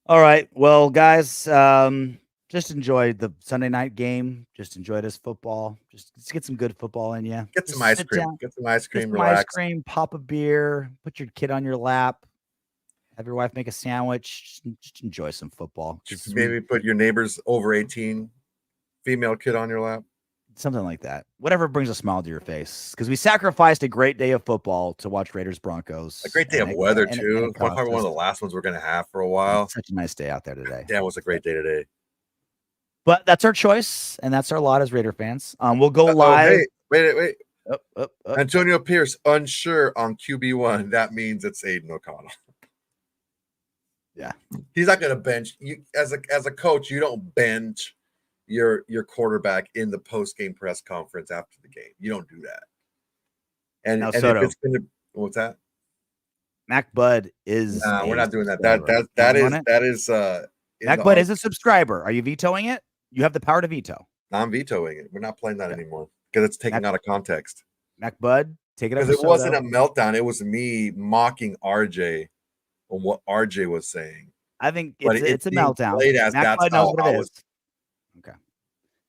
All right. Well, guys, just enjoy the Sunday night game. Just enjoy this football. Just get some good football in you.
Get some ice cream.
Down,
get some ice cream.
Relax. Ice cream. Pop a beer. Put your kid on your lap. Have your wife make a sandwich. Just enjoy some football.
Just maybe put your neighbor's over 18 female kid on your lap.
Something like that. Whatever brings a smile to your face. Because we sacrificed a great day of football to watch Raiders Broncos.
A great day of weather, too. Probably one of the last ones we're going to have for a while.
Such a nice day out there today.
Yeah, it was a great day today.
But that's our choice, and that's our lot as Raider fans. We'll go live.
Wait. Antonio Pierce, unsure on QB1. That means it's Aiden O'Connell.
Yeah.
He's not going to bench. You as a coach, you don't bench your quarterback in the post-game press conference after the game. You don't do that. And if it's going to, what's that?
Mac Bud is.
No, we're not doing that. That is.
Mac Bud is a subscriber. Are you vetoing it? You have the power to veto.
I'm vetoing it. We're not playing that anymore because it's taken out of context.
Mac Bud, take it up.
Because it wasn't a meltdown. It was me mocking RJ on what RJ was saying.
I think it's a meltdown.
Mac Bud knows what it is.
Okay.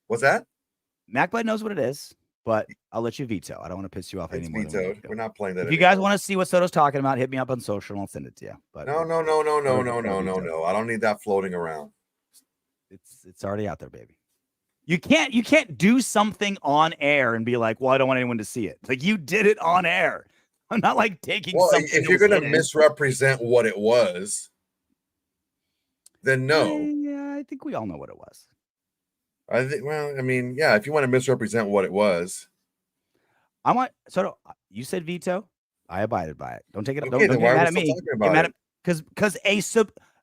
What's that?
Mac Bud knows what it is, but I'll let you veto. I don't want to piss you off anymore.
Vetoed. We're not playing that.
If you guys want to see what Soto's talking about, hit me up on social and I'll send it to you. But
no. I don't need that floating around.
It's already out there, baby. You can't do something on air and be like, well, I don't want anyone to see it. Like, you did it on air. I'm not like taking
Well,
something.
if you're going to misrepresent what it was, then no.
Yeah, I think we all know what it was.
I think. Well, I mean, yeah. If you want to misrepresent what it was,
I want. So you said veto. I abided by it. Don't take it.
okay,
Don't
then why
get
are
mad
we
at
still
me.
talking
Get
about
mad
it?
at because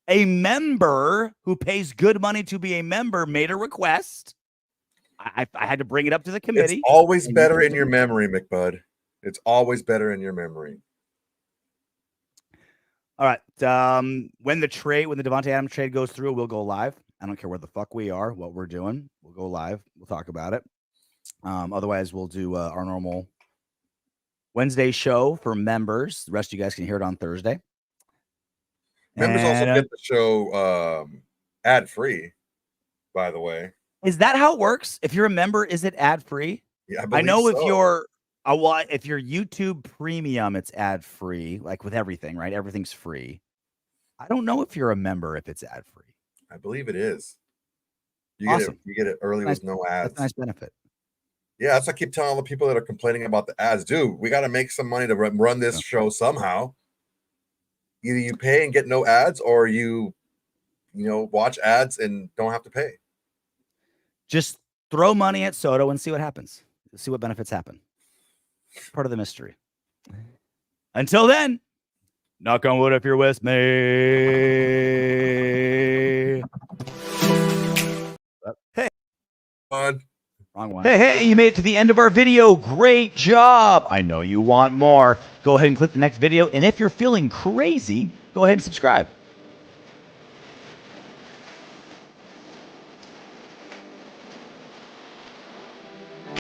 a member who pays good money to be a member made a request. I had to bring it up to the committee.
It's always better in your memory, McBud. It's always better in your memory.
All right. When the Davante Adams trade goes through, we'll go live. I don't care where the fuck we are, what we're doing. We'll go live. We'll talk about it. Otherwise, we'll do our normal Wednesday show for members. The rest of you guys can hear it on Thursday.
Members also get the show ad free, by the way.
Is that how it works? If you're a member, is it ad free?
Yeah,
I know
so.
if you're YouTube Premium, it's ad free, like with everything, right? Everything's free. I don't know if you're a member if it's ad free.
I believe it is. You
Awesome.
get it early with no ads.
That's a nice benefit.
Yeah, that's what I keep telling all the people that are complaining about the ads. Dude, we got to make some money to run this show somehow. Either you pay and get no ads, or you watch ads and don't have to pay.
Just throw money at Soto and see what happens. See what benefits happen. Part of the mystery. Until then, knock on wood if you're with me. Hey. Wrong one. Hey, you made it to the end of our video. Great job. I know you want more. Go ahead and click the next video. And if you're feeling crazy, go ahead and subscribe.